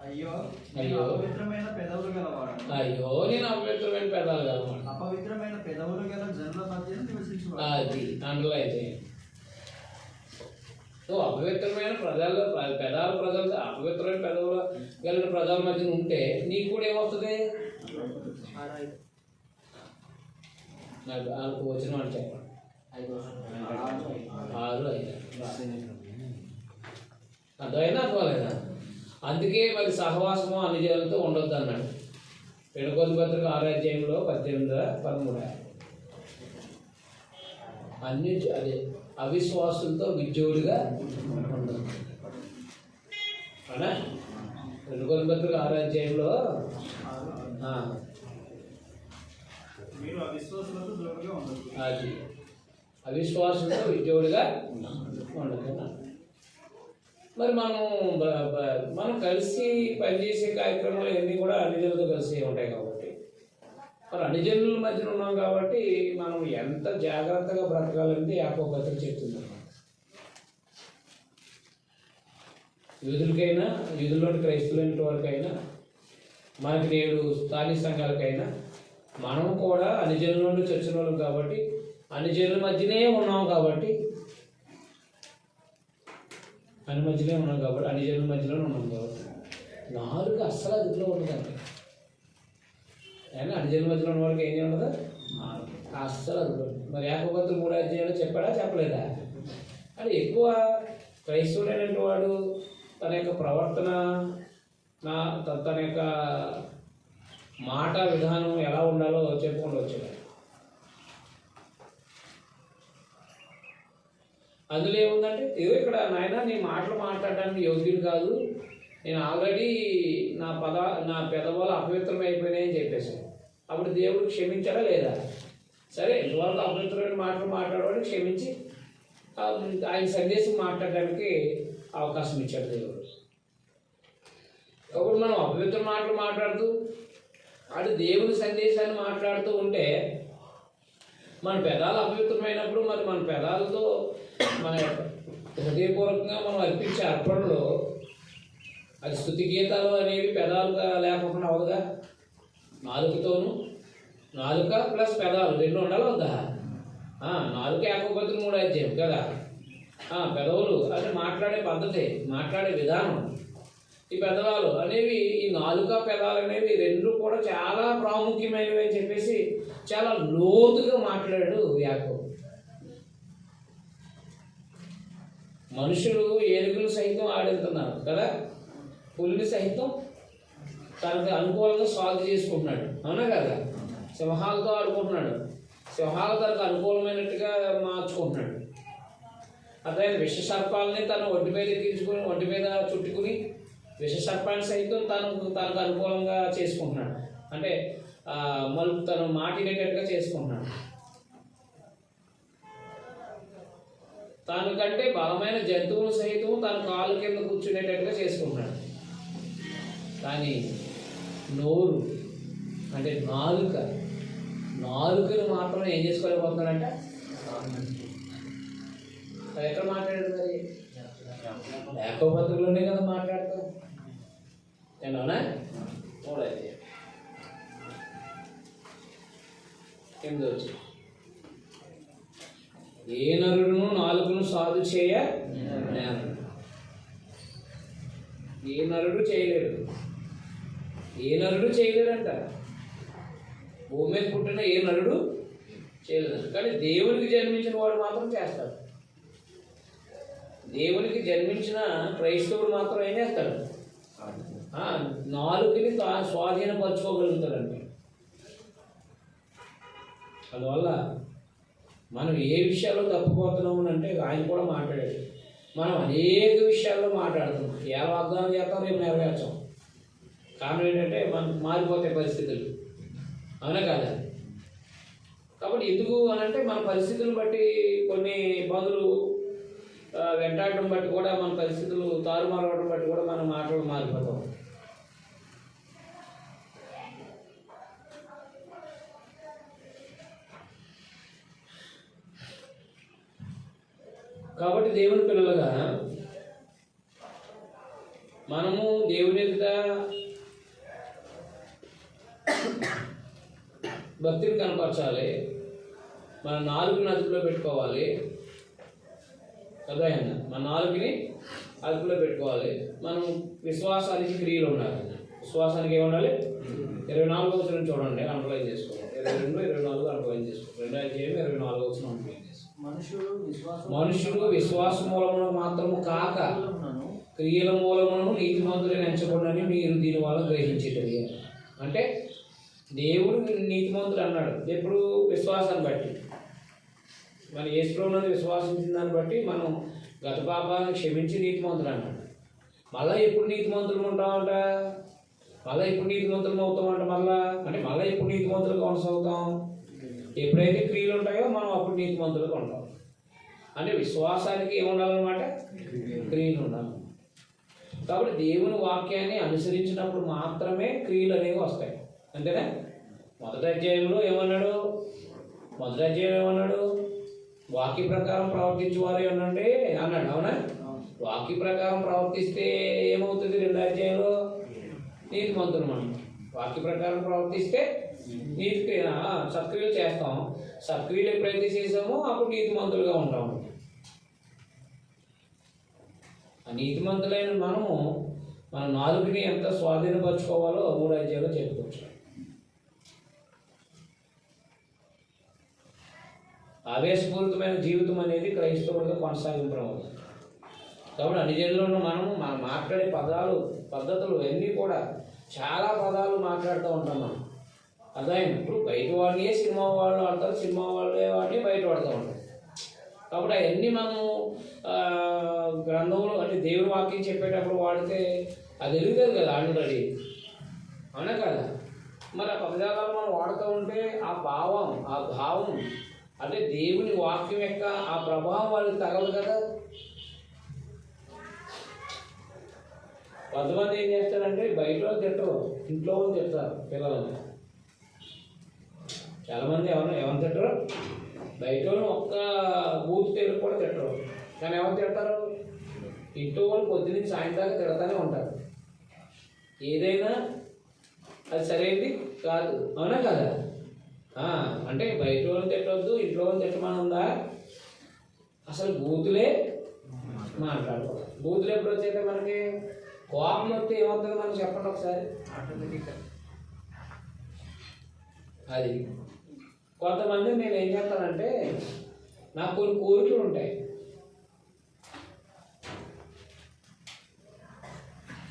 అయ్యో అయ్యో అపవిత్రమైన పెదవులు గలవాడు. అయ్యో నేను అపవిత్రమైన పెదాలు కలవాడు. అపవిత్రమైన పెదవులు గల జనుల మధ్య నివసించువాడు. అది అండర్లైన్ చేయండి. సో అపవిత్రమైన పెదాలు అపవిత్రమైన పెదవులు కలిగిన ప్రజల మధ్య ఉంటే నీకు కూడా ఏమవుతుంది? నాకు వచ్చిన వాళ్ళు చెప్పండి. 6, 5 అర్థమైనా అర్థమలేదా? అందుకే మరి సహవాసము అన్ని జనులతో ఉండొద్దు అన్నాడు. పెనుగోలు పత్రిక 6వ అధ్యాయంలో 18-13 అన్ని అదే అవిశ్వాసులతో విజ్జోడుగా ఉండదు అవునా? పెనుగోలు పత్రిక 6వ అధ్యాయంలో అది అవిశ్వాసంతో విజయుడిగా ఉండదు. మరి మనం కలిసి పనిచేసే కార్యక్రమాలు ఇవన్నీ కూడా అన్ని జనులతో కలిసి ఉంటాయి కాబట్టి మరి అన్ని జనుల మధ్యన ఉన్నాం కాబట్టి మనం ఎంత జాగ్రత్తగా బ్రతకాలంటే యాకోబు పత్రిక చెప్తుంది. యూదులకైనా యూదుల్లోని క్రైస్తవులైన వారికైనా మనకి నేడు స్థానిక సంఘాలకైనా మనం కూడా అన్ని జనుల నుండి వచ్చిన వాళ్ళం కాబట్టి అన్ని జనుల మధ్యనే ఉన్నాం కాబట్టి అన్ని జనుల మధ్యలోనే ఉన్నాం కాబట్టి నాలుగు అస్సలు అదుపులో ఉండదండి. అయినా అన్ని జనుల మధ్యలో ఉన్న వాళ్ళకి ఏం ఉండదు, అస్సలు అదుపులో. మరి యాకోబు పత్రిక 3వ అధ్యాయంలో చెప్పాడా చెప్పలేదా? అది ఎక్కువ క్రైస్తవుడైన వాడు తన యొక్క ప్రవర్తన తన యొక్క మాట విధానం ఎలా ఉండాలో చెప్పుకుంటూ వచ్చాడు. అందులో ఏముందంటే ఏదో ఇక్కడ నాయన నీ మాటలు మాట్లాడడానికి యోగ్యుడు కాదు, నేను ఆల్రెడీ నా పెదవులు అపవిత్రం అయిపోయినాయని చెప్పేశాను. అప్పుడు దేవుడు క్షమించాడా లేదా? సరే ఇంతవరకు అపవిత్రమైన మాటలు మాట్లాడేవాడు క్షమించి ఆయన సందేశం మాట్లాడడానికి అవకాశం ఇచ్చాడు దేవుడు. కాబట్టి మనం అపవిత్ర మాటలు మాట్లాడుతూ అటు దేవుని సందేశాన్ని మాట్లాడుతూ ఉంటే మన పెదాలు అపవిత్రమైనప్పుడు మరి మన పెదాలతో మన హృదయపూర్వకంగా మనం అర్పించే అర్పణలో అది స్తుతి గీతాలు అనేవి పెదాలుగా లేకుండా అవదుగా. నాలుక ప్లస్ పెదాలు 2 ఉండాలి వద్దా? నాలుక యాకోబు పత్రిక 3వ అధ్యాయం కదా. పెదవులు అంటే మాట్లాడే పద్ధతి, మాట్లాడే విధానం. ఈ పెదవాలు అనేవి ఈ నాలుక పెదాలు అనేవి 2 కూడా చాలా ప్రాముఖ్యమైనవి అని చెప్పేసి చాలా లోతుగా మాట్లాడాడు యాకోబు. మనుషులు ఏనుగులు సైతం ఆడుతున్నారు కదా, పులిని సైతం తనకు అనుకూలంగా సాగు చేసుకుంటున్నాడు అవునా కదా. సింహాలతో ఆడుకుంటున్నాడు, సింహాలు తనకు అనుకూలమైనట్టుగా మార్చుకుంటున్నాడు. అదే విష సర్పాలని తన ఒంటి మీద ఎక్కించుకుని ఒంటి మీద చుట్టుకుని విష సర్పాన్ని సైతం తనకు అనుకూలంగా చేసుకుంటున్నాడు. అంటే తను మాటినేటట్టుగా చేసుకుంటున్నాడు. తనకంటే బలమైన జంతువులు సైతం తన కాలు కింద కూర్చునేటట్టుగా చేసుకుంటున్నాడు. కానీ నోరు అంటే నాలుకను మాత్రం ఏం చేసుకోలేకపోతున్నాడంటే అది ఎక్కడ మాట్లాడాడు? మరి యాకోబు పత్రికలోనే కదా మాట్లాడతాం. నేనవునా? 3వ అధ్యాయం 8వ వచనం. ఏ నరుడును నాలుకను సాధు చేయ ఏ నరుడు చేయలేడంట. భూమి మీద పుట్టిన ఏ నరుడు చేయలేదంట. కానీ దేవునికి జన్మించిన వాడు మాత్రం చేస్తాడు. దేవునికి జన్మించిన క్రైస్తవుడు మాత్రం ఏం చేస్తాడు? నాలుగుని స్వాధీనపరచుకోగలుగుతాడండి. అందువల్ల మనం ఏ విషయాల్లో తప్పిపోతున్నాము అంటే ఆయన కూడా మాట్లాడాడు. మనం అనేక విషయాల్లో మాట్లాడుతున్నాం. ఏ వాగ్దానం చేస్తాం రేపు నెరవేర్చాం. కారణం ఏంటంటే మనం మారిపోతాయి పరిస్థితులు అవునా కాదా. కాబట్టి ఎందుకు అనంటే మన పరిస్థితులను బట్టి కొన్ని ఇబ్బందులు వెంటాడడం బట్టి కూడా మన పరిస్థితులు తారుమారవడం బట్టి కూడా మన మాటలు మారిపోతాం. కాబట్టి దేవుని పిల్లలుగా మనము దేవుని ఎదుట భక్తిని కనపరచాలి, మన నాలుగుని అదుపులో పెట్టుకోవాలి కదా ఆయన. మన నాలుగుని అదుపులో పెట్టుకోవాలి. మనం విశ్వాసానికి క్రియలు ఉండాలి. విశ్వాసానికి ఏముండాలి? 24వ వచనం చూడండి, అండర్లైన్ చేసుకోండి. 22, 24 అండర్లైన్ చేసుకోండి. 2 అధ్యాయం 24వ వచనం అండర్లైన్ చేసుకోండి. మనుషుడు విశ్వాస మూలమును మాత్రము కాక క్రియల మూలమును నీతిమంతులను ఎంచబడినని మీరు దీని వల్ల గ్రహించేది. అంటే దేవుడు నీతిమంతుడు అన్నాడు ఎప్పుడు? విశ్వాసాన్ని బట్టి. మన యేసుప్రభువుని విశ్వాసించిన దాన్ని బట్టి మనం గత పాపాలను క్షమించి నీతిమంతులు అన్నాడు. మళ్ళీ ఎప్పుడు నీతిమంతులు ఉంటామంట? మళ్ళీ ఎప్పుడు నీతిమంతులు అవుతామంట? మళ్ళీ ఎప్పుడు నీతిమంతులుగా కొనసాగుతాం? ఎప్పుడైతే క్రియలు ఉంటాయో మనం అప్పుడు నీతిమంతులుగా ఉంటాం. అంటే విశ్వాసానికి ఏముండాలన్నమాట? క్రియలు ఉండాలి. కాబట్టి దేవుని వాక్యాన్ని అనుసరించినప్పుడు మాత్రమే క్రియలు అనేవి వస్తాయి. అంతేనా? మొదటి అధ్యాయంలో ఏమన్నాడు? వాక్య ప్రకారం ప్రవర్తించేవారు ఏమనండి అన్నాడు. అవునా? వాక్య ప్రకారం ప్రవర్తిస్తే ఏమవుతుంది? 2వ అధ్యాయంలో నీతిమంతులు. మనం వాక్య ప్రకారం ప్రవర్తిస్తే సత్క్రియలు చేస్తాం. సత్క్రియలు ఎప్పుడైతే చేసామో అప్పుడు నీతిమంతులుగా ఉంటాము. ఆ నీతిమంతులైన మనము మన నాలుగుని ఎంత స్వాధీనపరచుకోవాలో 3వ అధ్యాయంలో చెప్పుకోవచ్చు. ఆవేశపూరితమైన జీవితం అనేది క్రైస్తవుడిగా కొనసాగించడం అవుతుంది. కాబట్టి అన్ని జనుల్లో మనం మాట్లాడే పద్ధతులు అన్నీ కూడా చాలా పదాలు మాట్లాడుతూ ఉంటాం మనం. అదే ఇప్పుడు బయట వాడిని సినిమా వాళ్ళు ఆడతారు, సినిమా వాళ్ళే వాడిని బయట వాడుతూ ఉంటారు. కాబట్టి అవన్నీ మనం గ్రంథంలో అంటే దేవుని వాక్యం చెప్పేటప్పుడు వాడితే అది ఎదుగుతుంది కదా ఆల్రెడీ. అవునా కదా? మరి ఆ పదజాలాలు మనం వాడుతూ ఉంటే ఆ భావం అంటే దేవుని వాక్యం యొక్క ఆ ప్రభావం వాళ్ళకి తగలదు కదా. కొంతమంది ఏం చేస్తారంటే బయట వాళ్ళు తిట్టరు, ఇంట్లో వాళ్ళు తిడతారు పిల్లలని. చాలామంది ఎవరు తిట్టరు? బయట వాళ్ళు ఒక్క బూత్ తెలుగు కూడా తిట్టరు. కానీ ఎవరు తిడతారు? ఇంట్లో వాళ్ళు పొద్దున్నీ సాయంత్రం తిడతానే ఉంటారు. ఏదైనా అది సరైనది కాదు. అవునా కదా? అంటే బయట వాళ్ళని తిట్టవద్దు, ఇంట్లో వాళ్ళని తిట్టమని ఉందా? అసలు బూతులే మాట్లాడుకోవాలి. బూతులు ఎప్పుడు వచ్చాక మనకి కోపం వస్తే ఏమవుతుంది? మనం చెప్పండి ఒకసారి. అది కొంతమంది నేను ఏం చేస్తానంటే నాకు కొన్ని కోరికలు ఉంటాయి.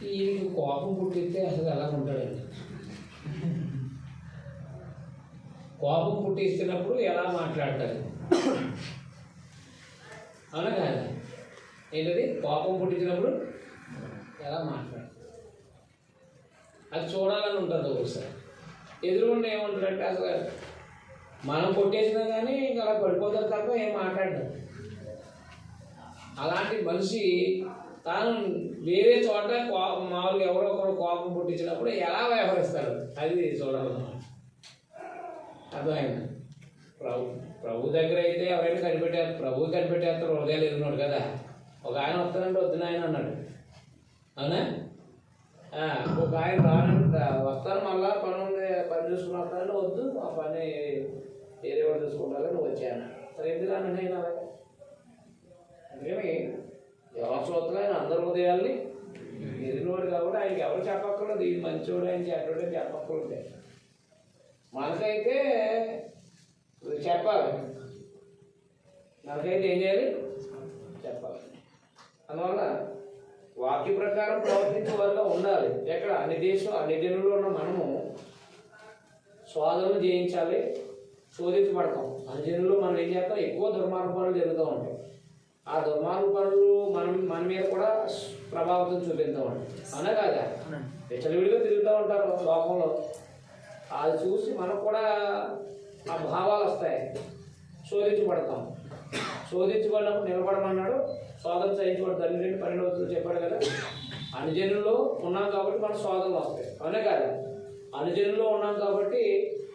ఈయనకి కోపం పుట్టిస్తే అసలు ఎలా ఉంటాడండి? కోపం పుట్టిస్తున్నప్పుడు ఎలా మాట్లాడతారు? అవునా కాదా? ఏంటది? కోపం పుట్టించినప్పుడు ఎలా మాట్లాడతారు? అది చూడాలని ఉంటుంది. ఒకసారి ఎదురుగుండా ఏముంటుందంటే అసలు మనం కొట్టేసినా కానీ ఇంకా అలా పడిపోతారు తప్ప ఏం మాట్లాడరు. అలాంటి మనిషి తాను వేరే చోట మామూలుగా ఎవరో ఒకరు కోపం పుట్టించినప్పుడు ఎలా వ్యవహరిస్తారు అది చూడాలన్నమాట. అర్థమైంది? ప్రభు దగ్గర అయితే ఎవరైనా కనిపెట్టారు, ప్రభువు కనిపెట్టేస్తారు హృదయాలు ఎదురున్నాడు కదా. ఒక ఆయన వస్తానంటే వద్దు ఆయన అన్నాడు. అవునా? ఒక ఆయన వస్తాను మళ్ళా పని చూసుకుని వస్తానంటే వద్దు, ఆ పని వేరే వాడు చూసుకుంటాను నువ్వు వచ్చాను. సరే ఎందుకు అన్నాను ఆయన అలాగే. అందుకని ఎవరు చూస్తున్నా ఆయన అందరి హృదయాల్ని ఎదిరినవాడు కాబట్టి ఆయనకి ఎవరు చెప్పక్కర్లేదు. ఇది మంచివాడు ఆయన చెడ్డోడు అని చెప్పక్కర్లేదు. మనకైతే చెప్పాలి, మనకైతే ఏం చేయాలి? చెప్పాలి. అందువల్ల వాక్య ప్రకారం ప్రవర్తించే వారిగా ఉండాలి. ఎక్కడ? అన్ని జనుల్లో ఉన్న మనము స్వాధీనం జయించాలి, శోధించబడతాం. అన్ని జనుల్లో మనం ఏం చేస్తాం? ఎక్కువ దుర్మార్గ పనులు జరుగుతూ ఉంటాయి. ఆ దుర్మార్గ పనులు మన మీద కూడా ప్రభావితం చూపిస్తూ ఉంటాయి. అవునా కాదా? విచ్చలవిడిగా తిరుగుతూ ఉంటారు లోకంలో. అది చూసి మనకు కూడా ఆ భావాలు వస్తాయి. శోధించబడతాం. శోధించబడినప్పుడు నిలబడమన్నాడు, శోధన సహించబడతాడు. 2:12 చెప్పాడు కదా. అన్ని జనుల్లో ఉన్నాం కాబట్టి మన శోధనలు వస్తాయి. అవునే కాదా? అన్ని జనుల్లో ఉన్నాం కాబట్టి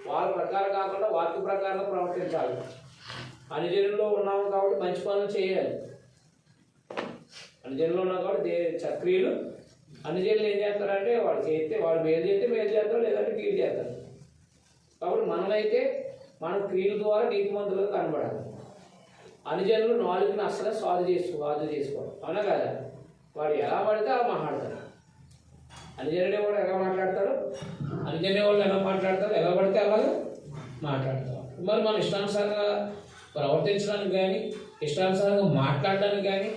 వాళ్ళ ప్రకారం కాకుండా వాక్య ప్రకారంగా ప్రవర్తించాలి. అన్ని జనుల్లో ఉన్నాము కాబట్టి మంచి పనులు చేయాలి. అన్ని జనుల్లో ఉన్నాం కాబట్టి క్రియలు అన్ని జనులు ఏం చేస్తారంటే వాడు చేస్తే వాడు మేలు చేస్తే మేలు చేస్తారు, లేదంటే కీడు చేస్తారు. కాబట్టి మనమైతే మన క్రియల ద్వారా నీతిమంతులుగా కనబడాలి. అన్ని జనులు నాలుగుని అసలే స్వాధు చేసుకోవాలి. అవునా కదా? వాడు ఎలా పడితే అలా మాట్లాడతాడు. అన్ని జనుడే కూడా ఎలా మాట్లాడతాడు, అన్ని జనుడే వాళ్ళు ఎలా మాట్లాడతాడు, ఎలా పడితే అలాగే మాట్లాడతాడు. మరి మన ఇష్టానుసారంగా ప్రవర్తించడానికి కానీ, ఇష్టానుసారంగా మాట్లాడడానికి కానీ,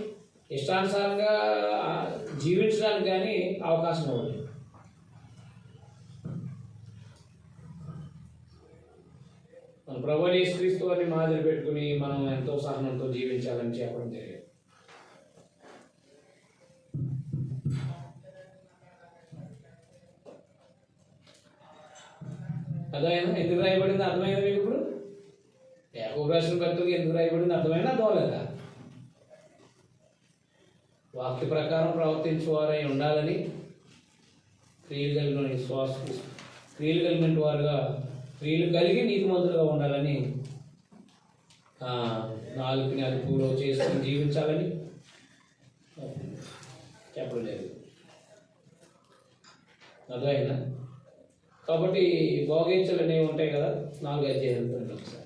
ఇష్టానుసారంగా జీవించడానికి కానీ అవకాశం ఉంది. మన ప్రభువు యేసుక్రీస్తు వారిని మాదిరి పెట్టుకుని మనం ఎంతో సహనంతో జీవించాలని చెప్పడం జరిగింది. అదైనా ఎందుకు రాయబడింది అర్థమైంది మీకు? ఇప్పుడు యాకోబు రాసిన పత్రిక ఎందుకు రాయబడింది అర్థమైనా అర్థమలేదా? వాక్య ప్రకారం ప్రవర్తించేవారై ఉండాలని, క్రియలు కలిగిన వారుగా, క్రియలు కలిగి నీతిమంతులుగా ఉండాలని, నాలుగుని అదుపులో చేసుకుని జీవించాలని చెప్పడం లేదు. అర్థమైందా? కాబట్టి భోగించలు అనేవి ఉంటాయి కదా, 4 అధ్యాయాలు ఒకసారి.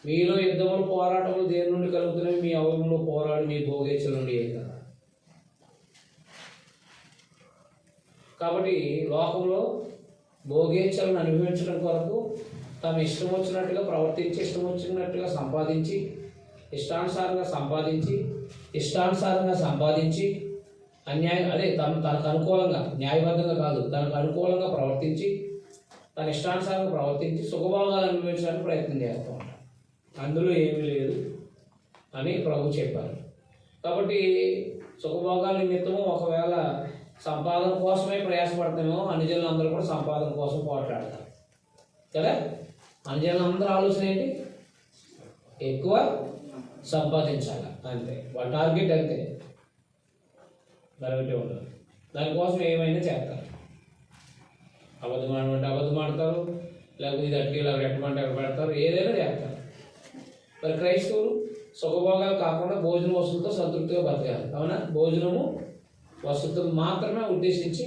మీలో యుద్ధములు పోరాటములు దేని నుండి కలుగుతున్నాయి? మీ అవయవంలో పోరాడు మీ భోగేచ్ఛల నుండి కదా. కాబట్టి లోకంలో భోగేచ్ఛలను అనుభవించడం కొరకు తమ ఇష్టం వచ్చినట్టుగా ప్రవర్తించి, ఇష్టం వచ్చినట్టుగా సంపాదించి, ఇష్టానుసారంగా సంపాదించి తనకు అనుకూలంగా, న్యాయబద్ధంగా కాదు, తనకు అనుకూలంగా ప్రవర్తించి, తన ఇష్టానుసారంగా ప్రవర్తించి సుఖభోగాలు అనుభవించడానికి ప్రయత్నం చేస్తూ ఉంటారు. అందులో ఏమీ లేదు అని ప్రభు చెప్పారు. కాబట్టి సుఖభోగాల నిమిత్తము ఒకవేళ సంపాదన కోసమే ప్రయాసపడతామేమో, అన్యజనులు అందరూ కూడా సంపాదన కోసం పోట్లాడతారు కదా. అన్యజనులు అందరూ ఆలోచన ఏంటి? ఎక్కువ సంపాదించాలి, అంతే. వాళ్ళ టార్గెట్ అంతే, మరొకటి ఉండదు. దానికోసం ఏమైనా చేస్తారు. అబద్ధం ఆడమంటే అబద్ధం ఆడతారు, లేకపోతే ఇది అట్టికి ఇలా పెట్టమంటే అక్కడ పెడతారు, ఏదైనా చేస్తారు. మరి క్రైస్తవులు సుఖభోగాలు కాకుండా భోజన వస్తువులతో సంతృప్తిగా బతకాలి. అవునా? భోజనము వసతులు మాత్రమే ఉద్దేశించి,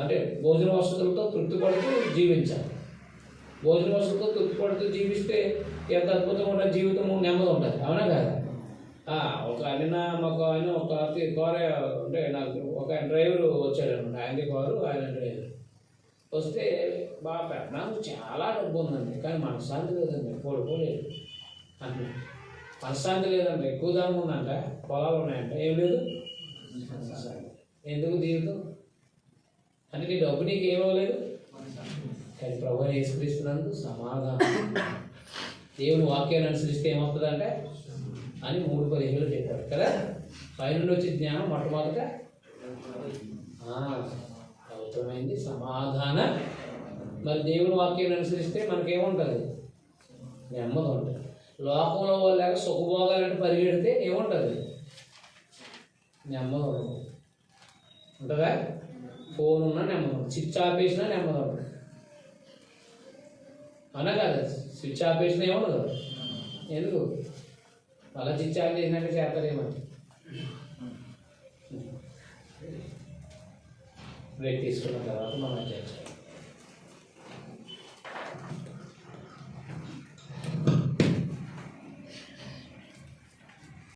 అంటే భోజన వసతులతో తృప్తి పడుతూ జీవించాలి. భోజన వసతులతో తృప్తి పడుతూ జీవిస్తే ఎంత అద్భుతంగా ఉంటుంది జీవితము, నెమ్మది ఉంటుంది. అవునా కదా? ఒక మాకు ఆయన ఒక కారు, అంటే నాకు ఒక డ్రైవరు వచ్చాడు అనమాట. ఆయనది కారు, ఆయన డ్రైవర్ వస్తే బాగా నాకు చాలా డబ్బు ఉందండి, కానీ మనశ్శాంతి లేదండి, పడుకోలేదు అంటే. మనశ్శాంతి లేదండి, ఎక్కువ దాని ఉందంట, పొలాలు ఉన్నాయంట, ఏం లేదు. ఎందుకు జీవితం అంటే నీ డబ్బు నీకు ఏమవ్వలేదు, కానీ ప్రభు యేసుక్రీస్తునందు సమాధానం. దేవుని వాక్యాన్ని అనుసరిస్తే ఏమవుతుందంటే అని 3:15 చెప్పాడు కదా. పైనుండి వచ్చే జ్ఞానం మొట్టమొదట అవసరమైంది సమాధాన. మరి దేవుని వాక్యాన్ని అనుసరిస్తే మనకేముంటుంది? నెమ్మది ఉంటుంది. లోకంలో వాళ్ళగా సుఖభోగాలంటే పరిగెడితే ఏముంటుంది? నెమ్మది ఉంటుంది. ఉంటుందా? ఫోన్ ఉన్నా నెమ్మది ఉంటుంది, స్విచ్ ఆపేసినా నెమ్మది ఉంటుంది. అవునా కదా? స్విచ్ ఆపేసినా ఏముండదు. ఎందుకు? అలా స్విచ్ ఆఫ్ చేసినాక చేస్తారేమని. బ్రేక్ తీసుకున్న తర్వాత మనం చేస్తాం.